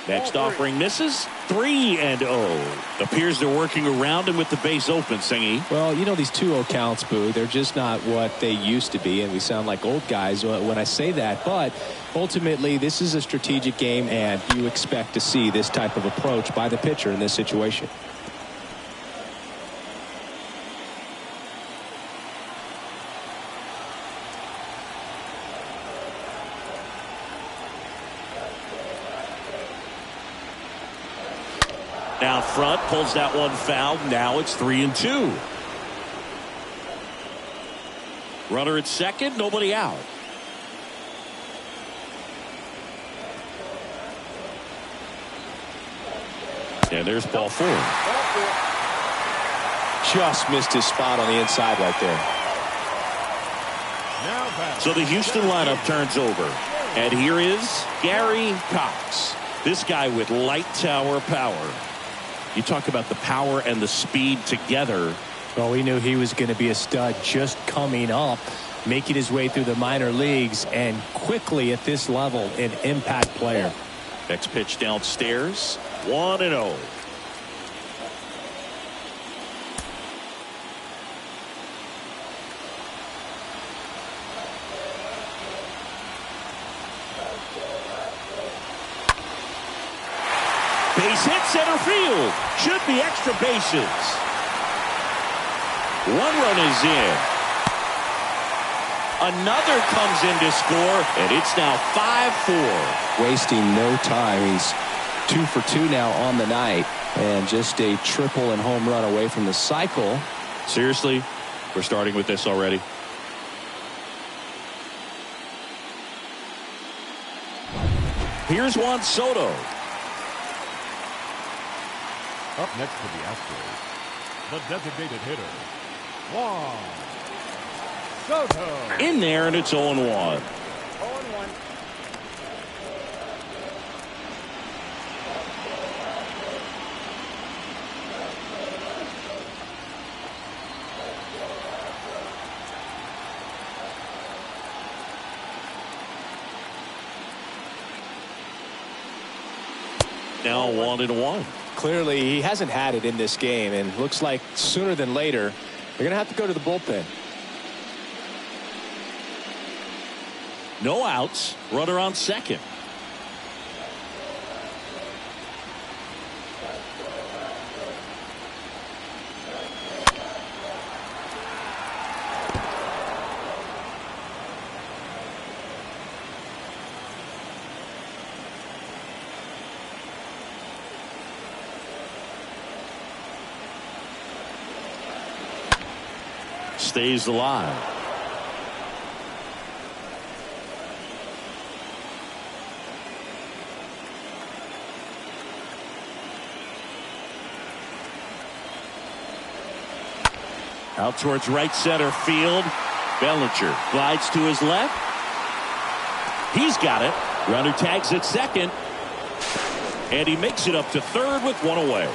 Next offering misses. 3-0. Appears they're working around him with the base open, Singy. Well, you know, these 2-0 counts, Boo, they're just not what they used to be, and we sound like old guys when I say that. But ultimately, this is a strategic game, and you expect to see this type of approach by the pitcher in this situation. Down front, pulls that one foul. Now it's 3-2. Runner at second, nobody out. And there's ball 4. Just missed his spot on the inside right there. So the Houston lineup turns over. And here is Gary Cox. This guy with light tower power. You talk about the power and the speed together. Well, we knew he was going to be a stud just coming up, making his way through the minor leagues, and quickly at this level, an impact player. Next pitch downstairs. 1-0. Base hit center field. Should be extra bases. 1 run is in. Another comes in to score, and it's now 5-4. Wasting no time. He's 2 for 2 now on the night, and just a triple and home run away from the cycle. Seriously, we're starting with this already. Here's Juan Soto. Up next for the Astros, the designated hitter, Juan Soto. In there, and it's 0-1. 0-1. Now 1-1. Clearly, he hasn't had it in this game, and looks like sooner than later, they're going to have to go to the bullpen. No outs. Runner on second. Stays alive. Out towards right center field. Bellinger glides to his left. He's got it. Runner tags at second. And he makes it up to third with 1 away.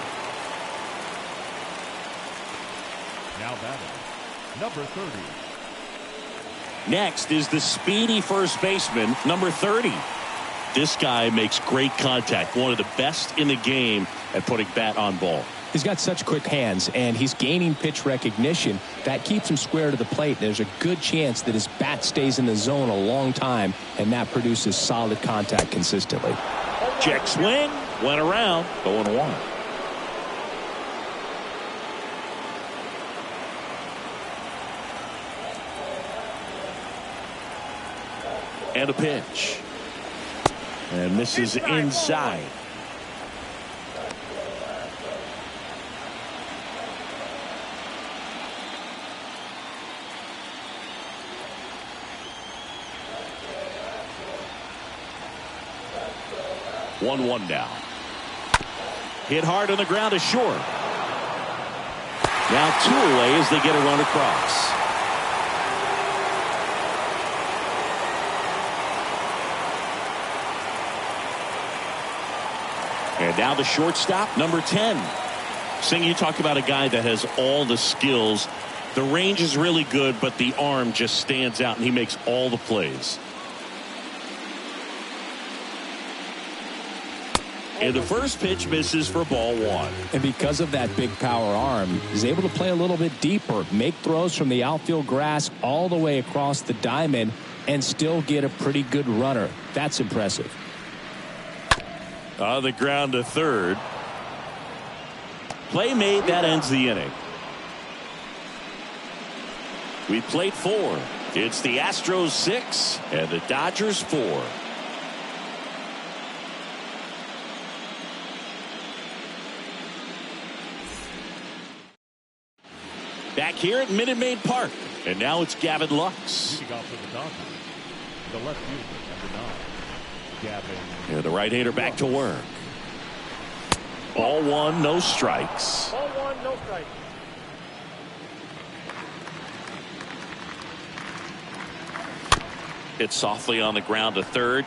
Now batting, number 30. Next is the speedy first baseman, number 30. This guy makes great contact. One of the best in the game at putting bat on ball. He's got such quick hands, and he's gaining pitch recognition. That keeps him square to the plate. There's a good chance that his bat stays in the zone a long time, and that produces solid contact consistently. Check swing, went around, 0-1. And a pitch. And this is inside. 1-1 now. Hit hard on the ground is short. Now 2 away as they get a run across. And now the shortstop, number 10. Sing, you talk about a guy that has all the skills. The range is really good, but the arm just stands out, and he makes all the plays. And the first pitch misses for ball 1. And because of that big power arm, he's able to play a little bit deeper, make throws from the outfield grass all the way across the diamond, and still get a pretty good runner. That's impressive. On the ground to third. Play made, that ends the inning. We played 4. It's the Astros 6 and the Dodgers 4. Back here at Minute Maid Park, and now it's Gavin Lux. Leading off for the Dodgers, the left fielder, number 9, Gavin. And the right-hander back to work. Ball 1, no strikes. Ball 1, no strike. Hit softly on the ground to third.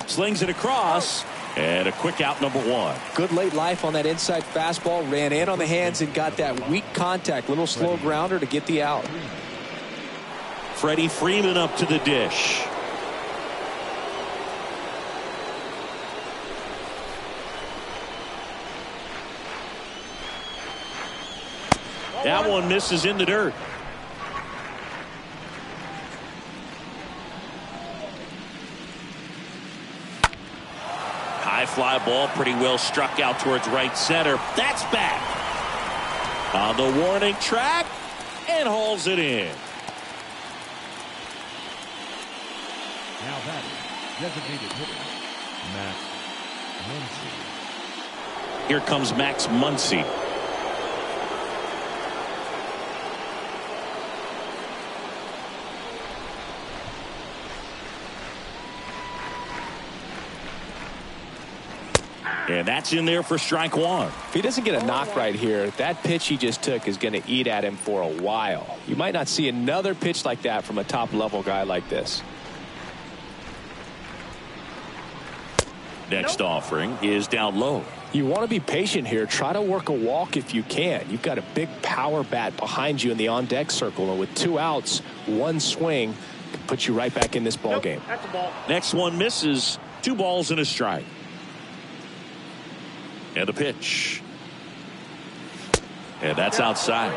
Slings it across. And a quick out, number 1. Good late life on that inside fastball. Ran in on the hands and got that weak contact. Little slow grounder to get the out. Freddie Freeman up to the dish. That one misses in the dirt. High fly ball, pretty well struck out towards right center. That's back on the warning track and hauls it in. Now that is designated hitter, Max Muncy. Here comes Max Muncy. And that's in there for strike 1. If he doesn't get a knock right here, that pitch he just took is going to eat at him for a while. You might not see another pitch like that from a top-level guy like this. Next offering is down low. You want to be patient here. Try to work a walk if you can. You've got a big power bat behind you in the on-deck circle, and with 2 outs, 1 swing can put you right back in this ball game. That's a ball. Next one misses. 2 balls and a strike. And the pitch. And that's outside.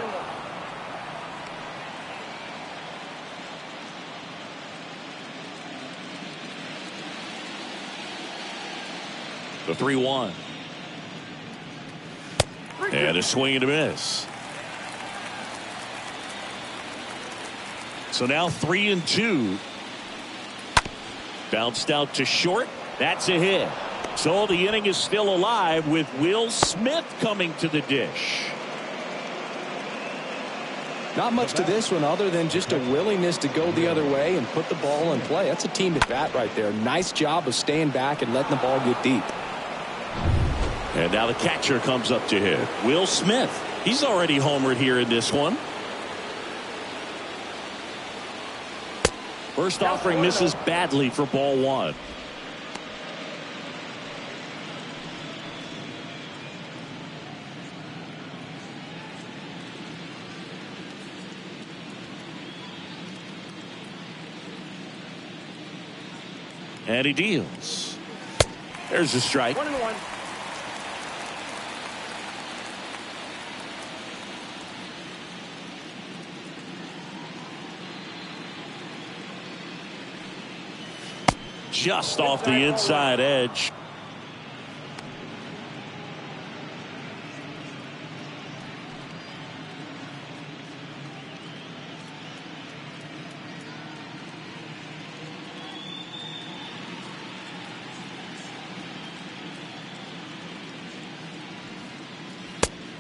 The 3-1. And a swing and a miss. So now 3-2. Bounced out to short. That's a hit. So the inning is still alive with Will Smith coming to the dish. Not much to this one other than just a willingness to go the other way and put the ball in play. That's a team at bat right there. Nice job of staying back and letting the ball get deep. And now the catcher comes up to hit. Will Smith. He's already homered here in this one. First offering misses badly for ball 1. And he deals. There's a strike. 1-1. Just off the inside edge.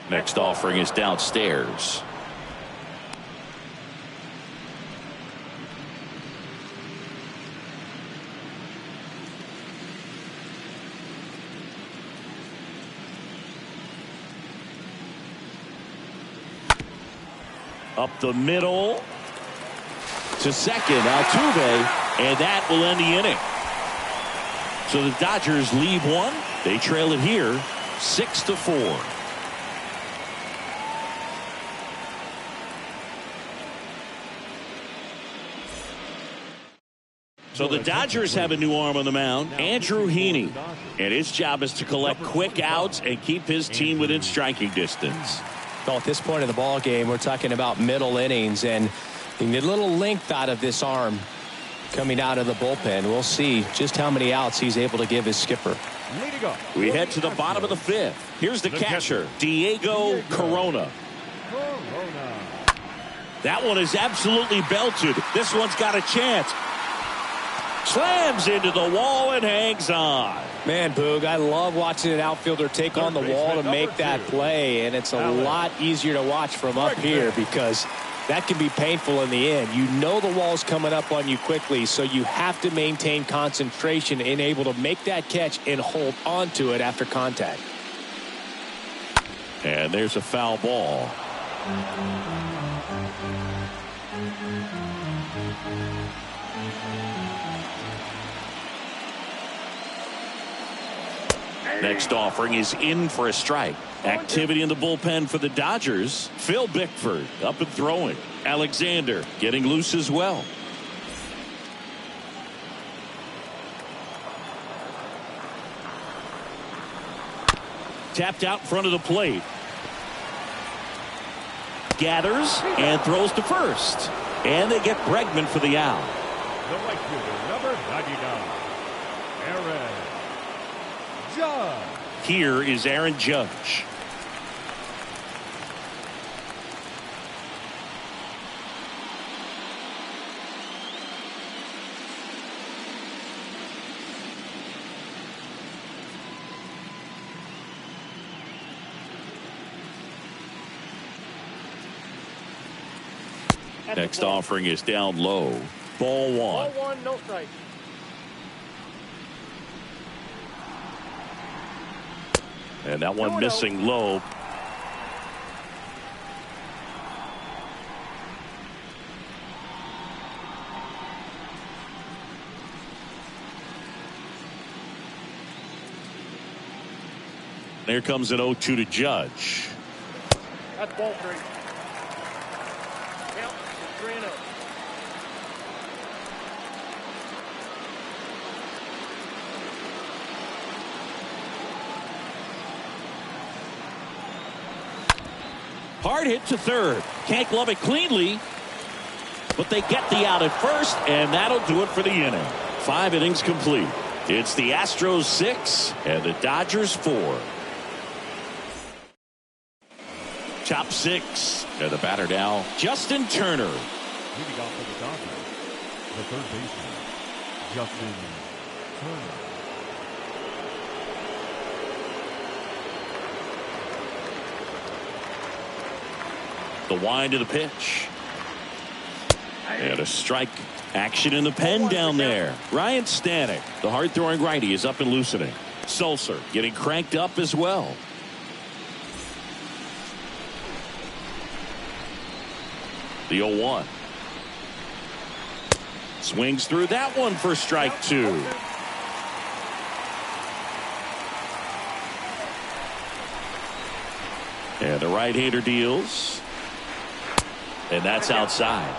Next offering is downstairs. Up the middle to second, Altuve, and that will end the inning. So the Dodgers leave one. They trail it here 6-4. So the Dodgers have a new arm on the mound, Andrew Heaney, and his job is to collect quick outs and keep his team within striking distance. Well, at this point in the ball game, we're talking about middle innings, and you need a little length out of this arm coming out of the bullpen. We'll see just how many outs he's able to give his skipper. We head to the bottom of the fifth. Here's the catcher, Diego Corona. That one is absolutely belted. This one's got a chance. Slams into the wall and hangs on. Man, Boog, I love watching an outfielder take on the wall to make that play, and it's a lot easier to watch from up here because that can be painful in the end. You know the wall's coming up on you quickly, so you have to maintain concentration and able to make that catch and hold onto it after contact. And there's a foul ball. Next offering is in for a strike. Activity in the bullpen for the Dodgers. Phil Bickford up and throwing. Alexander getting loose as well. Tapped out in front of the plate. Gathers and throws to first. And they get Bregman for the out. The right fielder, number 99, Aaron Judge. Here is Aaron Judge. Next offering is down low. Ball one. Ball one, no strike. And that one missing low. There comes an 0-2 to Judge. That's ball three. Count 3-0. Hard hit to third. Can't glove it cleanly, but they get the out at first, and that'll do it for the inning. 5 innings complete. It's the Astros 6 and the Dodgers 4. Top 6, and the batter now, Justin Turner. Leading off for the Dodgers, the third baseman, Justin Turner. The wind of the pitch. And a strike. Action in the pen down there. Ryan Stanek, the hard-throwing righty, is up and loosening. Sulcer getting cranked up as well. The 0-1. Swings through that one for strike 2. And the right-hander deals. And that's outside.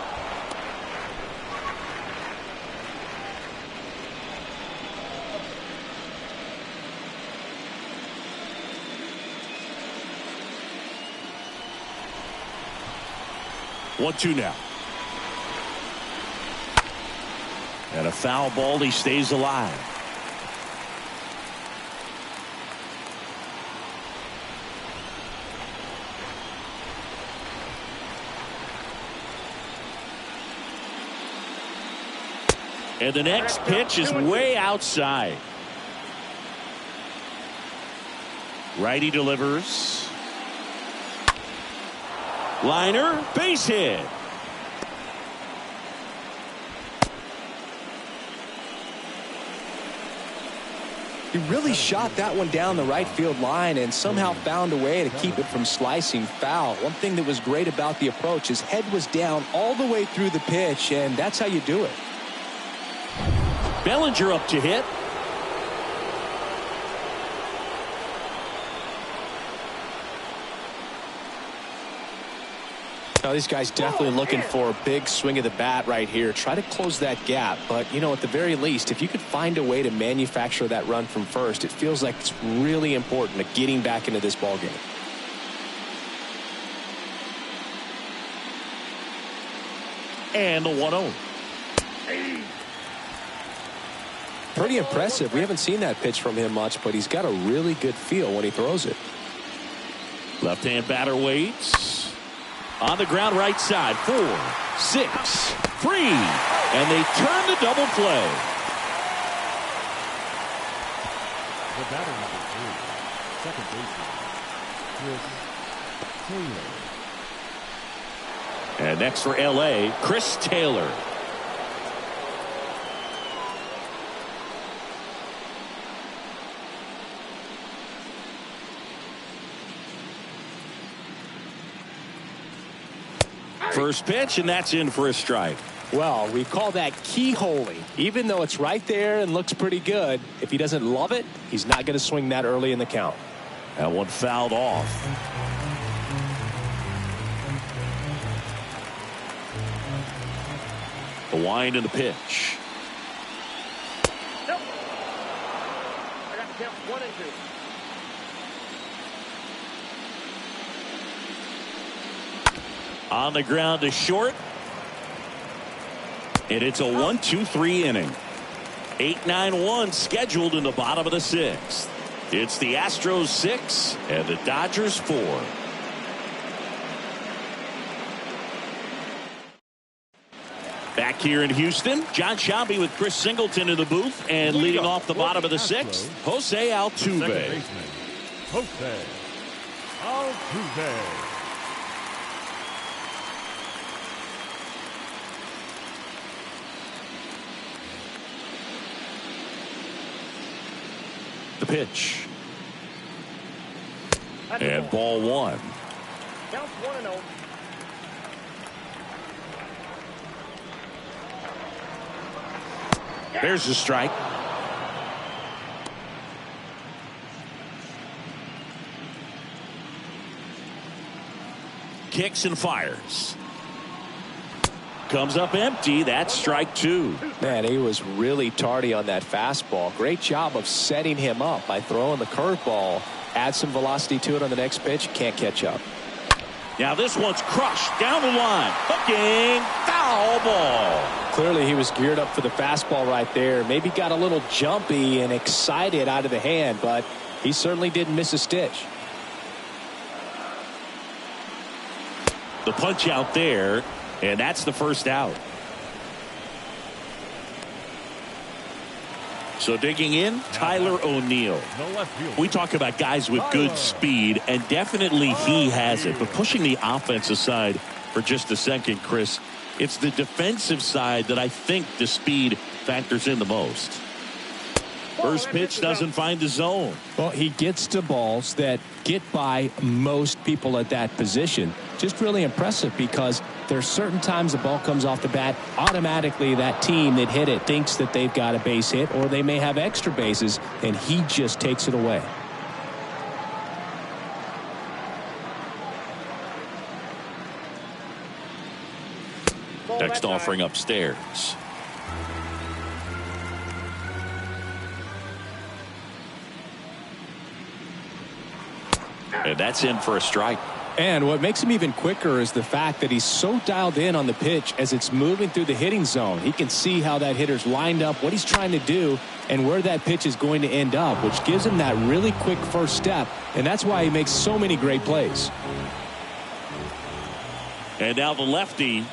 One, two now. And a foul ball. He stays alive. And the next pitch is way outside. Righty delivers. Liner, base hit. He really shot that one down the right field line and somehow found a way to keep it from slicing foul. One thing that was great about the approach, his head was down all the way through the pitch, and that's how you do it. Bellinger up to hit. Now these guys definitely looking for a big swing of the bat right here. Try to close that gap. But, you know, at the very least, if you could find a way to manufacture that run from first, it feels like it's really important to getting back into this ball game. And the 1-0. Pretty impressive. We haven't seen that pitch from him much, but he's got a really good feel when he throws it. Left-hand batter waits. On the ground right side. 4, 6, 3. And they turn the double play. The batter number 3, second baseman, Chris Taylor. And next for L.A., Chris Taylor. First pitch, and that's in for a strike. Well, we call that keyholing. Even though it's right there and looks pretty good, if he doesn't love it, he's not going to swing that early in the count. That one fouled off. The wind and the pitch. Nope. I got the count 1 and 2. On the ground to short. And it's a 1-2-3 inning. 8-9-1 scheduled in the bottom of the 6th. It's the Astros 6 and the Dodgers 4. Back here in Houston, John Sciambi with Chris Singleton in the booth, and leading off the bottom of the 6th, Jose Altuve. Second baseman, Jose Altuve. The pitch. And ball 1. Counts 1 and 0. There's the strike. Kicks and fires. Comes up empty. That's strike 2. Man, he was really tardy on that fastball. Great job of setting him up by throwing the curveball. Add some velocity to it on the next pitch. Can't catch up. Now this one's crushed down the line. Hooking. Foul ball. Clearly he was geared up for the fastball right there. Maybe got a little jumpy and excited out of the hand, but he certainly didn't miss a stitch. The punch out there, and that's the first out. So digging in, Tyler O'Neill. We talk about guys with good speed, and definitely he has it. But pushing the offense aside for just a second, Chris, it's the defensive side that I think the speed factors in the most. First pitch doesn't find the zone. Well, he gets to balls that get by most people at that position. Just really impressive because there's certain times the ball comes off the bat, automatically that team that hit it thinks that they've got a base hit or they may have extra bases, and he just takes it away. Next offering upstairs. And that's in for a strike. And what makes him even quicker is the fact that he's so dialed in on the pitch as it's moving through the hitting zone. He can see how that hitter's lined up, what he's trying to do, and where that pitch is going to end up, which gives him that really quick first step, and that's why he makes so many great plays. And now the lefty.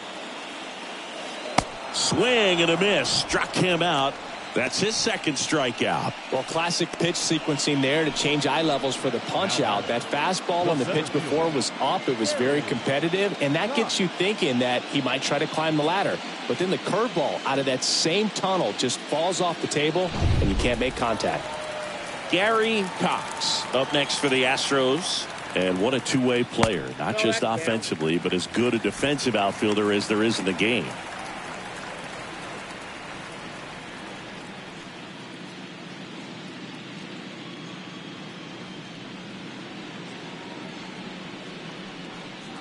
Swing and a miss. Struck him out. That's his second strikeout. Well, classic pitch sequencing there to change eye levels for the punch out. That fastball on the pitch before was up. It was very competitive, and that gets you thinking that he might try to climb the ladder. But then the curveball out of that same tunnel just falls off the table, and you can't make contact. Gary Cox up next for the Astros. And what a two-way player, not just offensively, but as good a defensive outfielder as there is in the game.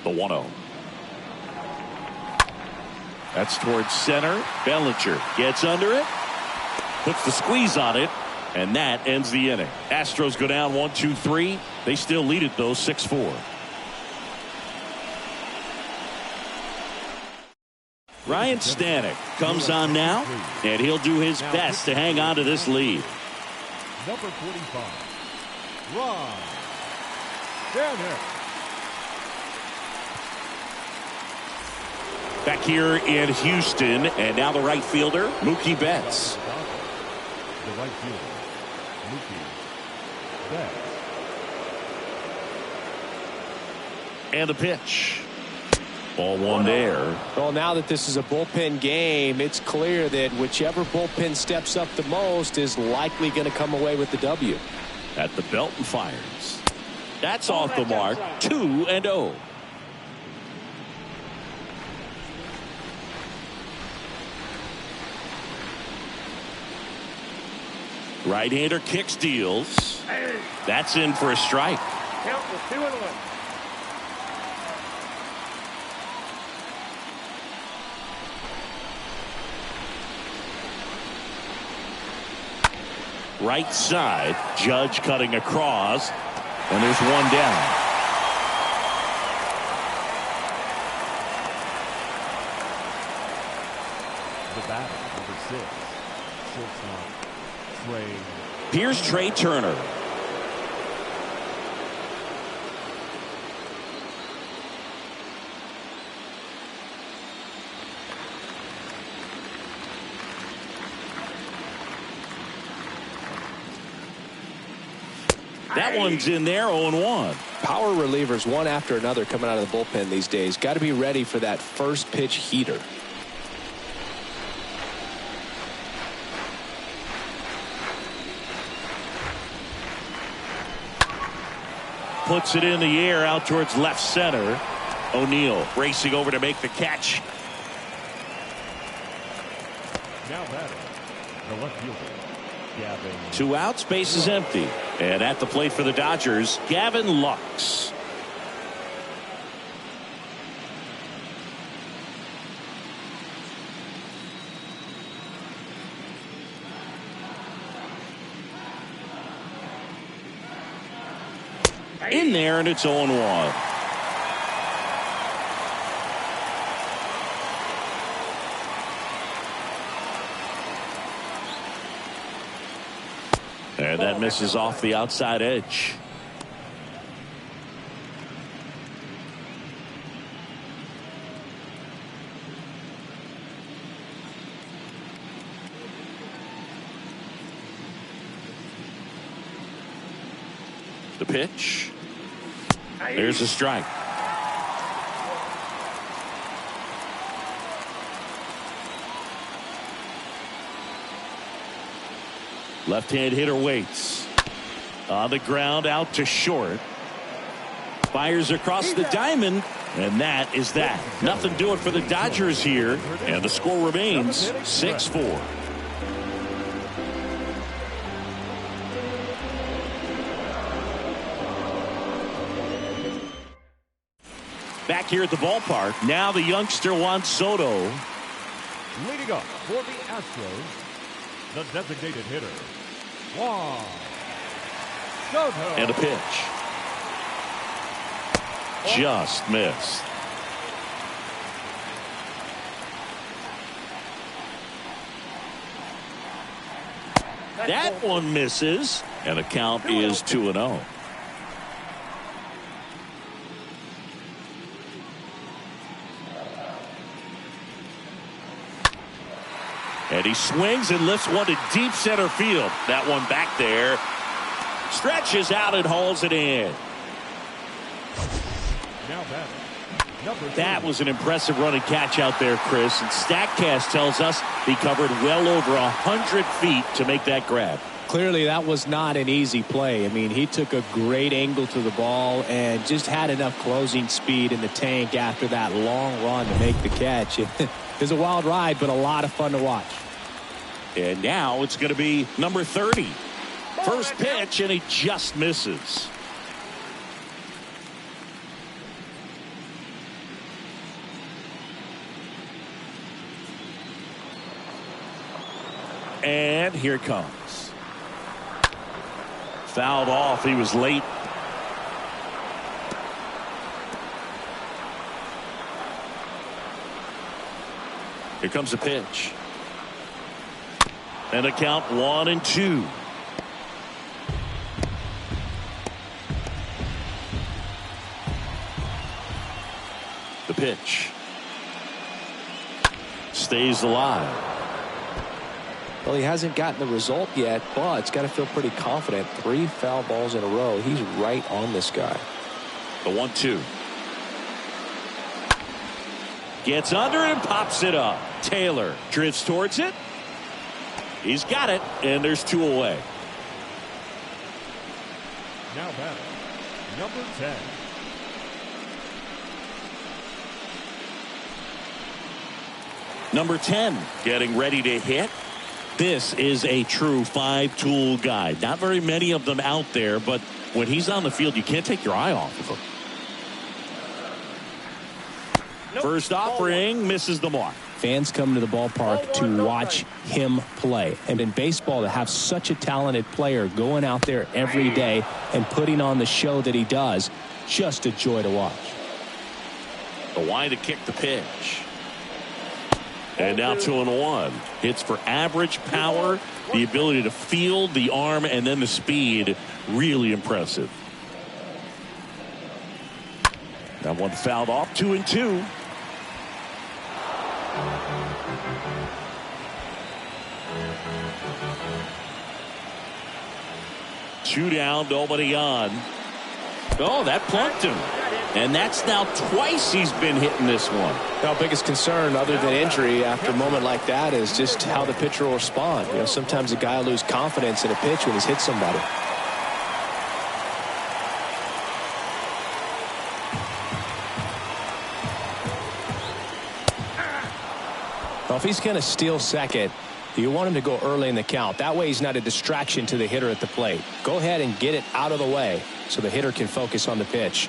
The 1-0. That's towards center. Bellinger gets under it, puts the squeeze on it, and that ends the inning. Astros go down 1-2-3. They still lead it though 6-4. Ryan Stanek comes on now, and he'll do his best to hang on to this lead. Number 45, Ryan Stanek. Back here in Houston, and now the right fielder, Mookie Betts. The right fielder, Mookie Betts. And the pitch. Ball one there. Well, now that this is a bullpen game, it's clear that whichever bullpen steps up the most is likely going to come away with the W. At the belt and fires. That's off the mark. 2-0. Right-hander kicks, deals. That's in for a strike. Count was 2-1. Right side, Judge cutting across, and there's one down. The batter, number 6, shortstop, Trey. Here's Trey Turner. That one's in there, 0-1. Power relievers one after another coming out of the bullpen these days. Got to be ready for that first pitch heater. Puts it in the air out towards left center. O'Neill racing over to make the catch. Now batting, the left fielder, Gavin. 2 outs, base is empty. And at the plate for the Dodgers, Gavin Lux. In there, and it's 0-1. And that misses off the outside edge. The pitch. There's a strike. Left-hand hitter waits. On the ground, out to short. Fires across the diamond, and that is that. Nothing doing for the Dodgers here, and the score remains 6-4. Back here at the ballpark, now the youngster Juan Soto. Leading up for the Astros, the designated hitter, Juan Soto. And a pitch. Just missed. That one misses, and the count is 2-0. And he swings and lifts one to deep center field. That one back there. Stretches out and hauls it in. Now batting, That was an impressive running catch out there, Chris. And StatCast tells us he covered well over 100 feet to make that grab. Clearly, that was not an easy play. I mean, he took a great angle to the ball and just had enough closing speed in the tank after that long run to make the catch. It was a wild ride, but a lot of fun to watch. And now it's going to be number 30. First pitch, and he just misses. And here it comes. Fouled off. He was late. Here comes the pitch. And a count 1-2. The pitch. Stays alive. Well, he hasn't gotten the result yet, but it's got to feel pretty confident. 3 foul balls in a row. He's right on this guy. The 1-2. Gets under it and pops it up. Taylor drifts towards it. He's got it, and there's 2 away. Now batting, number 10. Number 10 getting ready to hit. This is a true 5-tool guy. Not very many of them out there, but when he's on the field, you can't take your eye off of him. First offering misses the mark. Fans come to the ballpark to watch him play. And in baseball, to have such a talented player going out there every day and putting on the show that he does, just a joy to watch. The wind to kick the pitch. And now 2-1. Hits for average power, the ability to field, the arm, and then the speed. Really impressive. That one fouled off. 2-2. Two down, nobody on. Oh, that plunked him. And that's now twice he's been hitting this one. Our biggest concern, other than injury, after a moment like that is just how the pitcher will respond. You know, sometimes a guy will lose confidence in a pitch when he's hit somebody. Well, if he's going to steal second, you want him to go early in the count. That way he's not a distraction to the hitter at the plate. Go ahead and get it out of the way so the hitter can focus on the pitch.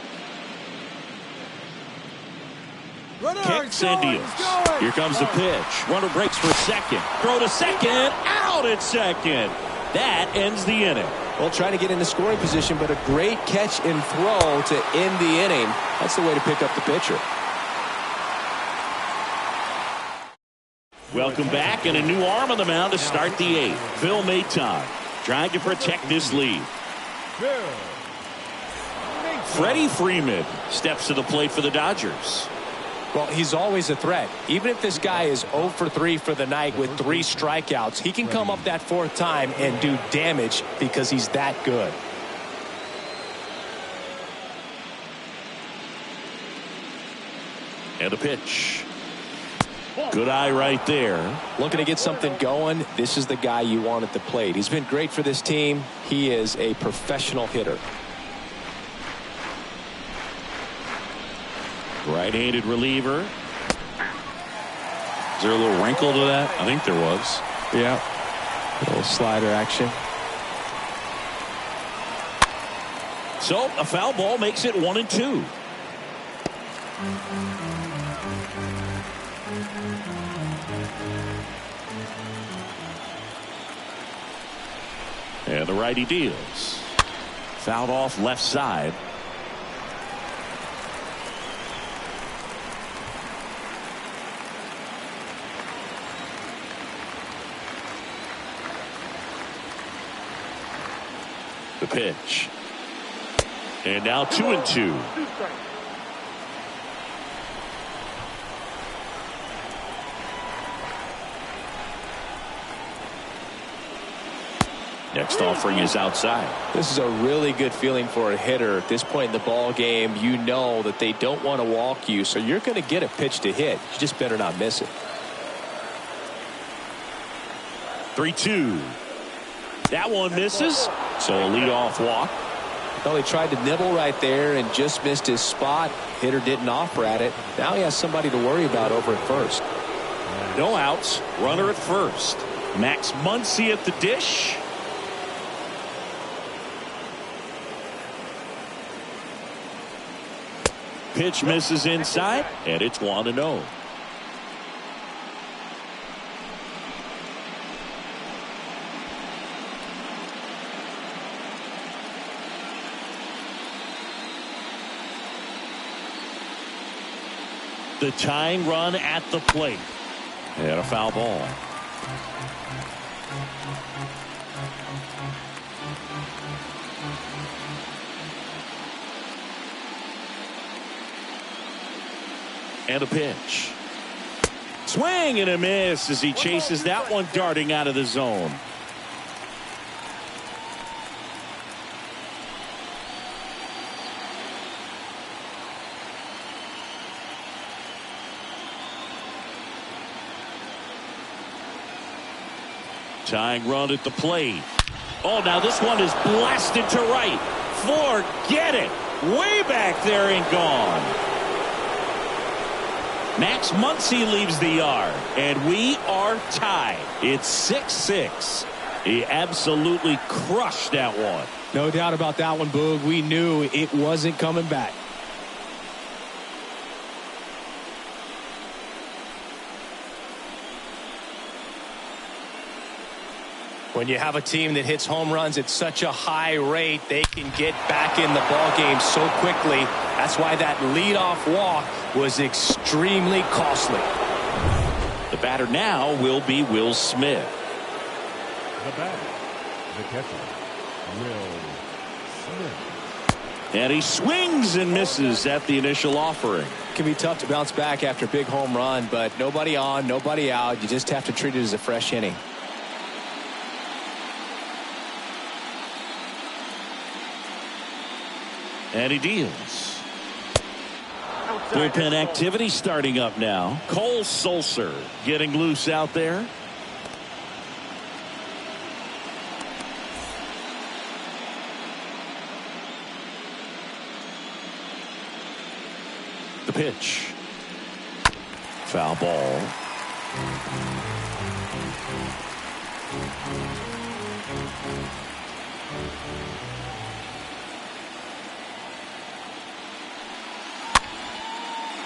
Kicks and deals. Here comes the pitch. Runner breaks for second. Throw to second. Out at second. That ends the inning. Well, trying to get in the scoring position, but a great catch and throw to end the inning. That's the way to pick up the pitcher. Welcome back, and a new arm on the mound to start the 8th. Bill Maton trying to protect this lead. Freddie Freeman steps to the plate for the Dodgers. Well, he's always a threat. Even if this guy is 0 for 3 for the night with 3 strikeouts, he can come up that 4th time and do damage because he's that good. And a pitch. Good eye right there. Looking to get something going. This is the guy you want at the plate. He's been great for this team. He is a professional hitter. Right-handed reliever. Is there a little wrinkle to that? I think there was. Yeah. A little slider action. So a foul ball makes it 1-2. And the righty deals. Fouled off left side. The pitch. And now 2-2. Next offering is outside. This is a really good feeling for a hitter. At this point in the ball game, you know that they don't want to walk you, so you're going to get a pitch to hit. You just better not miss it. 3-2. That one misses. So a leadoff walk. Well, he tried to nibble right there and just missed his spot. Hitter didn't offer at it. Now he has somebody to worry about over at first. No outs. Runner at first. Max Muncy at the dish. Pitch misses inside, and it's 1-0. The tying run at the plate. And a foul ball. And a pitch. Swing and a miss as he chases that one darting out of the zone. Tying run at the plate. Oh, now this one is blasted to right. Forget it. Way back there and gone. Max Muncy leaves the yard, and we are tied. It's 6-6. He absolutely crushed that one. No doubt about that one, Boog. We knew it wasn't coming back. When you have a team that hits home runs at such a high rate, they can get back in the ball game so quickly. That's why that leadoff walk was extremely costly. The batter now will be Will Smith. The batter, the catcher, Will Smith. And he swings and misses at the initial offering. It can be tough to bounce back after a big home run, but nobody on, nobody out. You just have to treat it as a fresh inning. And he deals. Bullpen activity starting up now. Cole Sulser getting loose out there. The pitch. Foul ball.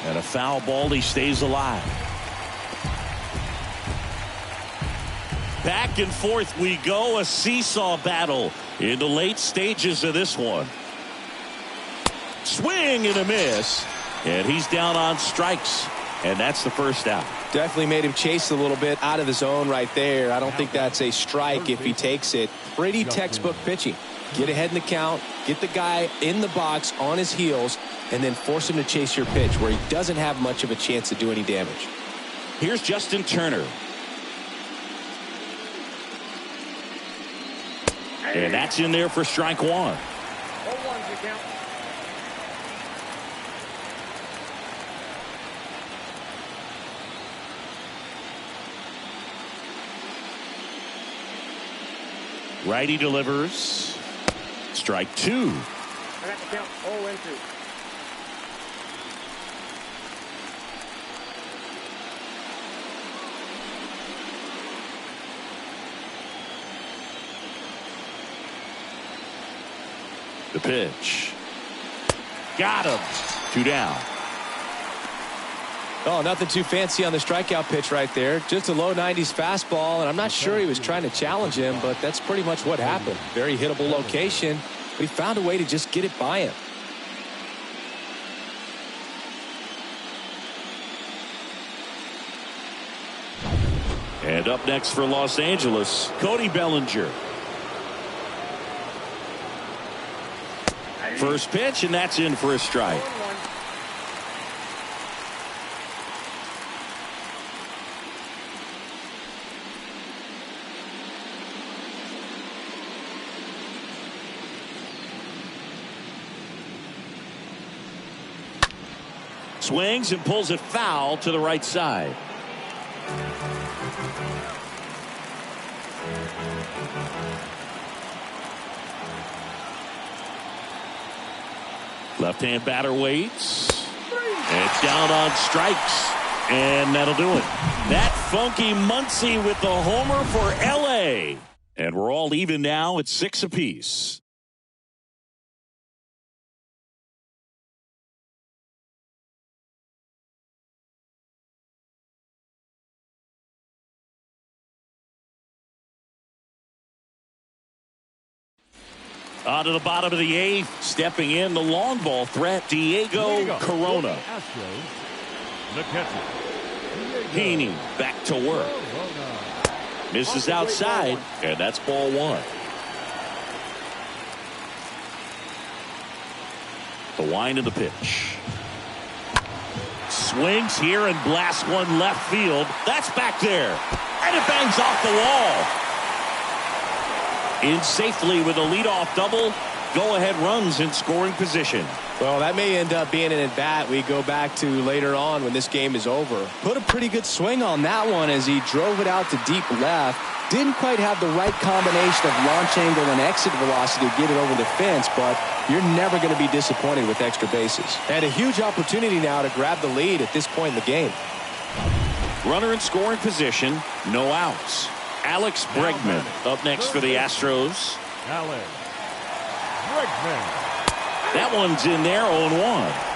And a foul ball. He stays alive. Back and forth we go. A seesaw battle in the late stages of this one. Swing and a miss. And he's down on strikes. And that's the first out. Definitely made him chase a little bit out of the zone right there. I don't think that's a strike if he takes it. Pretty textbook pitching. Get ahead in the count, get the guy in the box on his heels, and then force him to chase your pitch where he doesn't have much of a chance to do any damage. Here's Justin Turner. And that's in there for strike one. 0-1's the count. Righty delivers. Strike two. I got the count. 0-2. The pitch. Got him. 2 down. Oh, nothing too fancy on the strikeout pitch right there. Just a low 90s fastball, and I'm not sure he was trying to challenge him, but that's pretty much what happened. Very hittable location, but he found a way to just get it by him. And up next for Los Angeles, Cody Bellinger. First pitch, and that's in for a strike. 0-1. Swings and pulls it foul to the right side. Left-hand batter waits. It's down on strikes. And that'll do it. That funky Muncy with the homer for L.A. And we're all even now at 6 apiece. On to the bottom of the 8th. Stepping in the long ball threat, Diego Corona. Astros, the catcher, Heaney back to work. Misses outside, and that's ball 1. The wind of the pitch. Swings here and blasts one left field. That's back there. And it bangs off the wall. In safely with a leadoff double. Go-ahead runs in scoring position. Well, that may end up being an at-bat we go back to later on when this game is over. Put a pretty good swing on that one as he drove it out to deep left. Didn't quite have the right combination of launch angle and exit velocity to get it over the fence, but you're never going to be disappointed with extra bases. And a huge opportunity now to grab the lead at this point in the game. Runner in scoring position, no outs. Alex Bregman up next for the Astros. Alex Bregman. That one's in there, 0-1.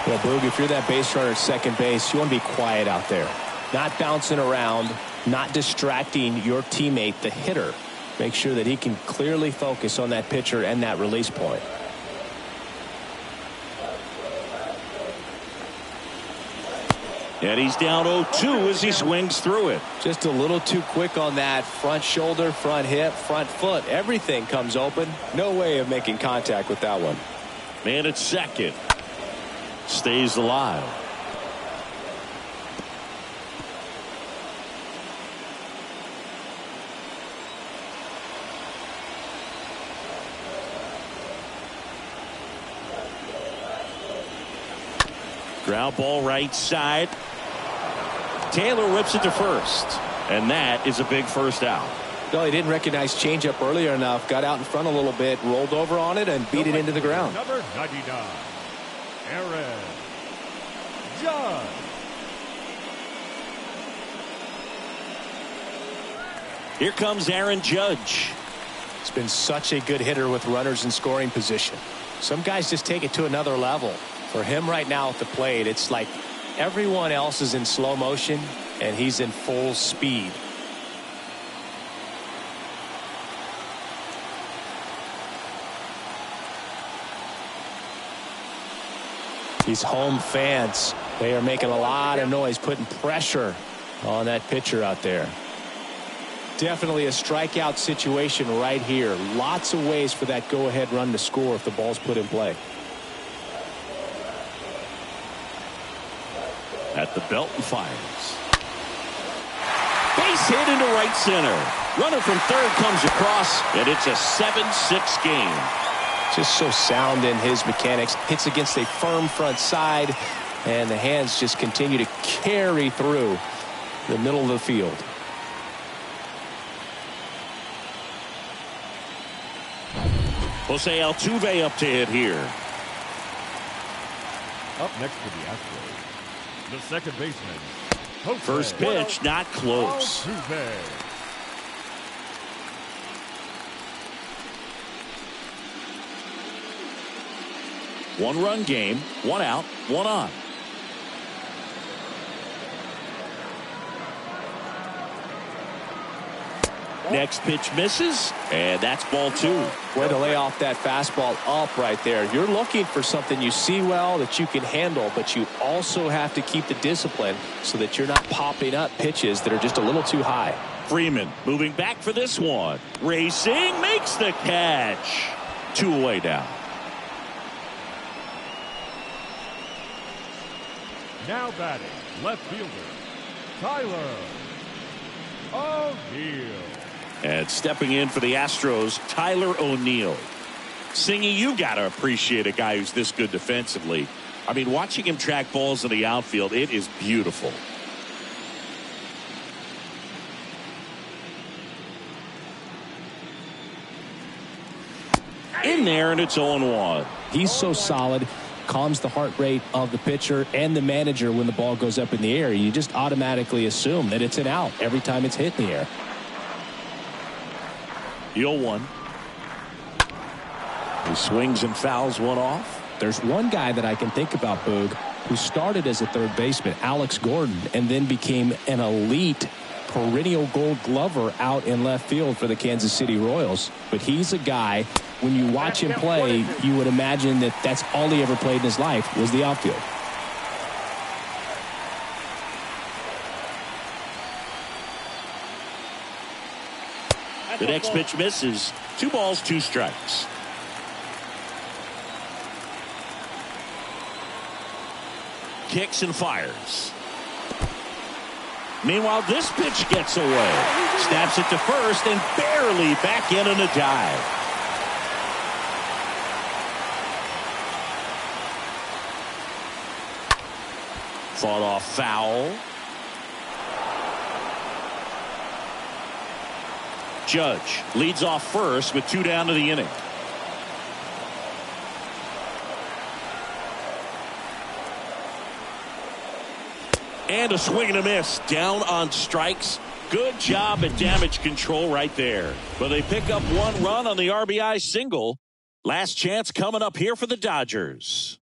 Well, Boog, if you're that base runner at second base, you want to be quiet out there. Not bouncing around, not distracting your teammate, the hitter. Make sure that he can clearly focus on that pitcher and that release point. And he's down 0-2 as he swings through it. Just a little too quick on that front shoulder, front hip, front foot. Everything comes open. No way of making contact with that one. Man at second. Stays alive. Ground ball right side. Taylor whips it to first. And that is a big first out. No, he didn't recognize changeup earlier enough. Got out in front a little bit, rolled over on it, and beat it into the ground. Number 99, Aaron Judge. Here comes Aaron Judge. He's been such a good hitter with runners in scoring position. Some guys just take it to another level. For him right now at the plate, it's like everyone else is in slow motion, and he's in full speed. These home fans, they are making a lot of noise, putting pressure on that pitcher out there. Definitely a strikeout situation right here. Lots of ways for that go-ahead run to score if the ball's put in play. At the belt and fires. Base hit into right center. Runner from third comes across, and it's a 7-6 game. Just so sound in his mechanics. Hits against a firm front side, and the hands just continue to carry through the middle of the field. Jose Altuve up to hit here. Up next for the Astros, the second baseman, Jose First pitch, not close. Altuve. One-run game, one out, one on. Next pitch misses, and that's ball 2. Way to lay off that fastball up right there. You're looking for something you see well that you can handle, but you also have to keep the discipline so that you're not popping up pitches that are just a little too high. Freeman moving back for this one. Racing, makes the catch. 2 away now. Now batting, left fielder, Tyler O'Neill. And stepping in for the Astros, Tyler O'Neill. Singy, you got to appreciate a guy who's this good defensively. I mean, watching him track balls in the outfield, it is beautiful. in there, and it's 0-1. He's so solid, calms the heart rate of the pitcher and the manager when the ball goes up in the air. You just automatically assume that it's an out every time it's hit in the air. The 0-1. He swings and fouls one off. There's one guy that I can think about, Boog, who started as a third baseman, Alex Gordon, and then became an elite perennial Gold Glover out in left field for the Kansas City Royals. But he's a guy, when you watch him play, you would imagine that that's all he ever played in his life was the outfield. The next pitch misses. 2 balls, 2 strikes. Kicks and fires. Meanwhile, this pitch gets away. Snaps it to first and barely back in on a dive. Fought off foul. Judge leads off first with 2 down to the inning. And a swing and a miss. Down on strikes. Good job at damage control right there. But they pick up 1 run on the RBI single. Last chance coming up here for the Dodgers.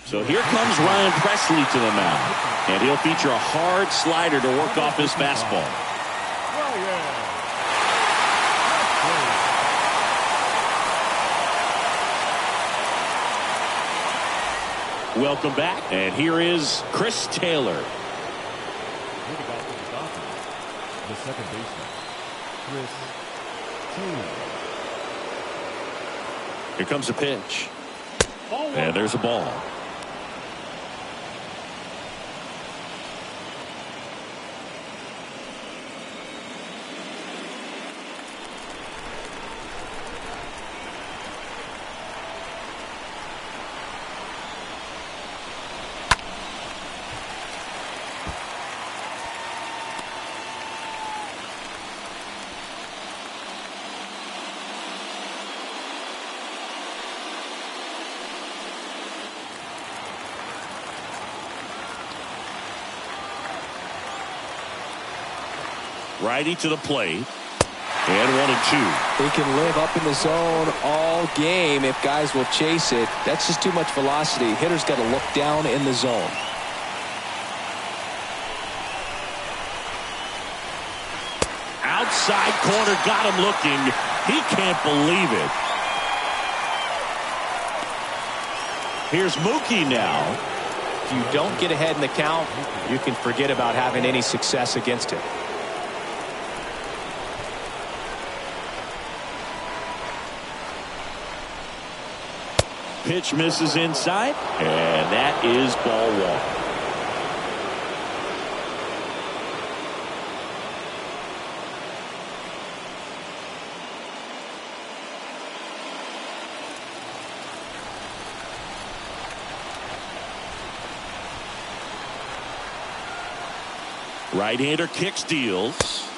So here comes Ryan Presley to the mound. And he'll feature a hard slider to work off his fastball. Welcome back, and here is Chris Taylor. The second baseman, Chris Taylor. Here comes a pitch. And there's a ball. Righty to the plate. And 1-2. They can live up in the zone all game if guys will chase it. That's just too much velocity. Hitter's got to look down in the zone. Outside corner, got him looking. He can't believe it. Here's Mookie now. If you don't get ahead in the count, you can forget about having any success against him. Pitch misses inside, and that is ball 1. Right-hander kicks, deals,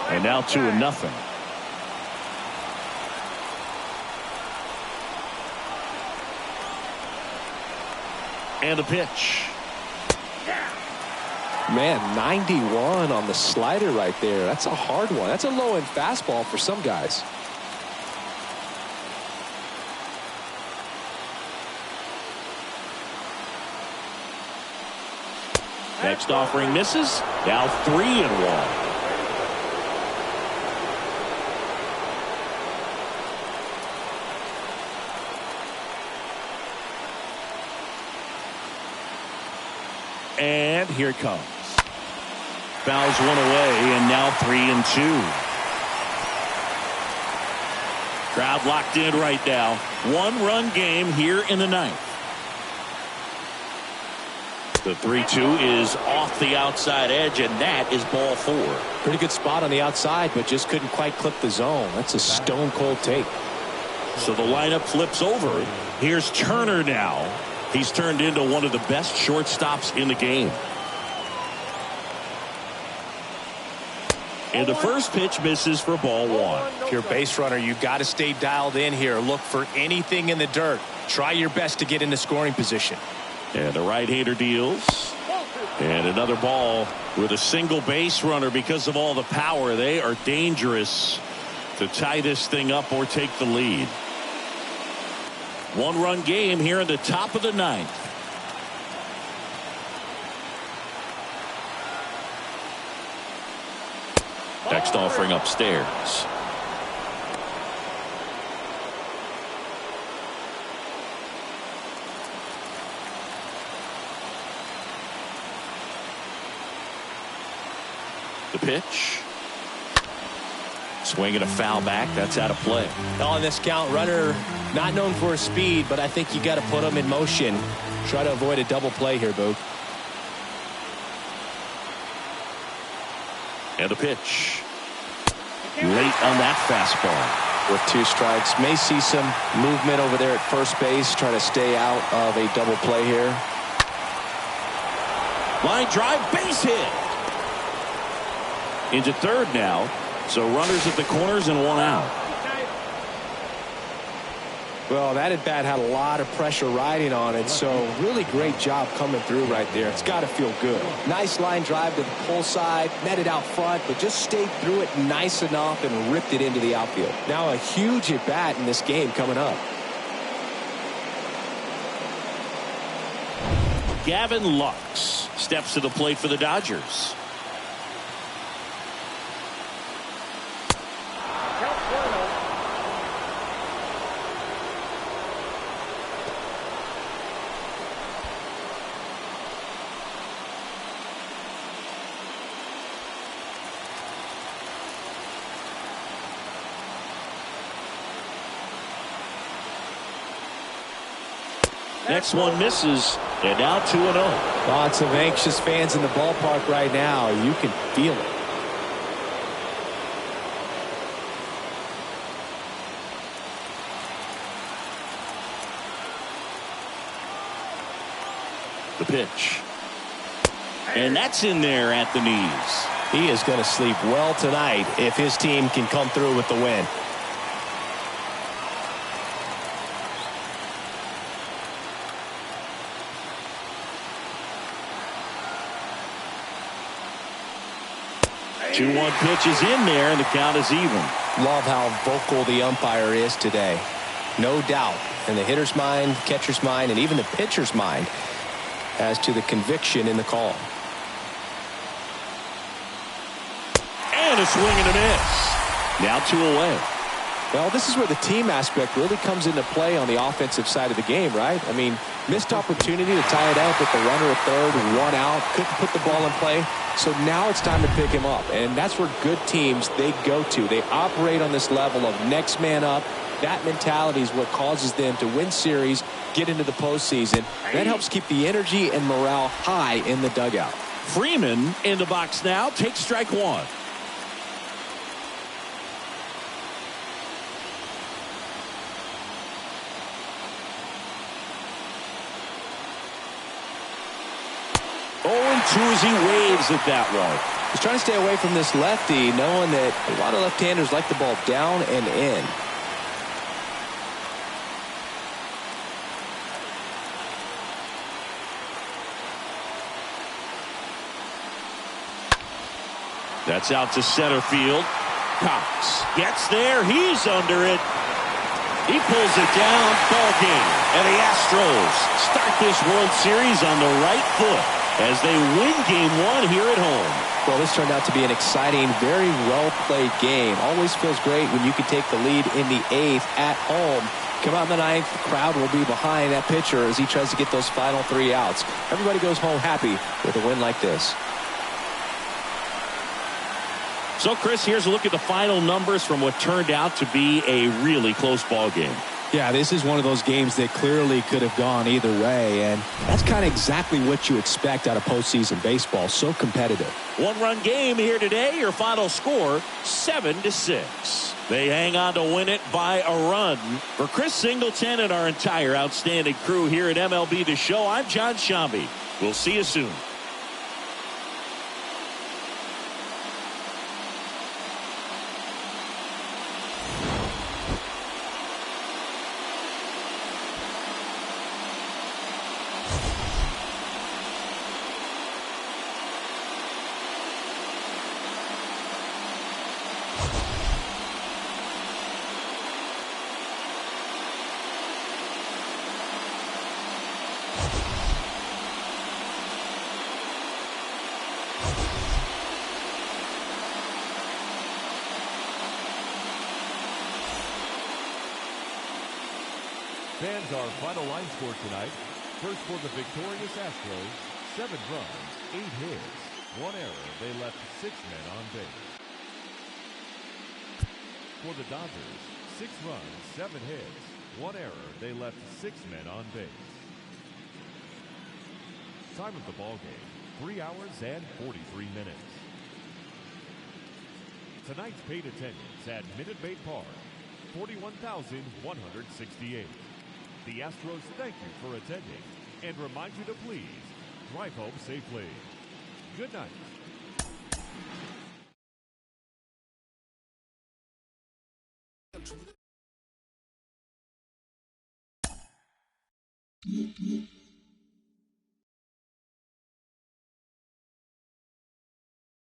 and now 2-0. And a pitch. Man, 91 on the slider right there. That's a hard one. That's a low-end fastball for some guys. Next offering misses. Now 3-1. And here it comes. Fouls one away, and now 3-2. Crowd locked in right now. 1-run game here in the 9th. The 3-2 is off the outside edge, and that is ball 4. Pretty good spot on the outside, but just couldn't quite clip the zone. That's a stone cold take. So the lineup flips over. Here's Turner now. He's turned into one of the best shortstops in the game. And the first pitch misses for ball one. If you're a base runner, you've got to stay dialed in here. Look for anything in the dirt. Try your best to get into scoring position. And the right-hander deals. And another ball with a single base runner. Because of all the power, they are dangerous to tie this thing up or take the lead. One-run game here in the top of the ninth. Next offering upstairs. The pitch. Swinging a foul back. That's out of play. On this count, runner not known for his speed, but I think you got to put him in motion. Try to avoid a double play here, Boog. And the pitch. Late on that fastball. With 2 strikes. May see some movement over there at first base. Try to stay out of a double play here. Line drive, base hit. Into third now. So runners at the corners and 1 out. Well, that at bat had a lot of pressure riding on it, so really great job coming through right there. It's got to feel good. Nice line drive to the pull side, met it out front, but just stayed through it nice enough and ripped it into the outfield. Now a huge at bat in this game coming up. Gavin Lux steps to the plate for the Dodgers. Next one misses, and now 2-0. Lots of anxious fans in the ballpark right now. You can feel it. The pitch. And that's in there at the knees. He is going to sleep well tonight if his team can come through with the win. Two-one pitch is in there, and the count is even. Love how vocal the umpire is today. No doubt in the hitter's mind, catcher's mind, and even the pitcher's mind as to the conviction in the call. And a swing and a miss. Now 2 away. Well, this is where the team aspect really comes into play on the offensive side of the game, right? I mean, missed opportunity to tie it up with the runner at third, 1 out, couldn't put the ball in play. So now it's time to pick him up, and that's where good teams, they go to. They operate on this level of next man up. That mentality is what causes them to win series, get into the postseason. That helps keep the energy and morale high in the dugout. Freeman in the box now, takes strike 1. Two as he waves at that one. He's trying to stay away from this lefty, knowing that a lot of left-handers like the ball down and in. That's out to center field. Cox gets there. He's under it. He pulls it down. Ball game. And the Astros start this World Series on the right foot as they win game 1 here at home. Well, this turned out to be an exciting, very well-played game. Always feels great when you can take the lead in the 8th at home. Come out in the 9th, the crowd will be behind that pitcher as he tries to get those final 3 outs. Everybody goes home happy with a win like this. So, Chris, here's a look at the final numbers from what turned out to be a really close ball game. Yeah, this is one of those games that clearly could have gone either way, and that's kind of exactly what you expect out of postseason baseball. So competitive. One-run game here today. Your final score, 7-6. They hang on to win it by a run. For Chris Singleton and our entire outstanding crew here at MLB The Show, I'm John Shambi. We'll see you soon. Fans, our final line score tonight. First for the victorious Astros, 7 runs, 8 hits, 1 error. They left 6 men on base. For the Dodgers, 6 runs, 7 hits, 1 error. They left 6 men on base. Time of the ball game, 3 hours and 43 minutes. Tonight's paid attendance at Minute Maid Park, 41,168. The Astros thank you for attending and remind you to please drive home safely. Good night.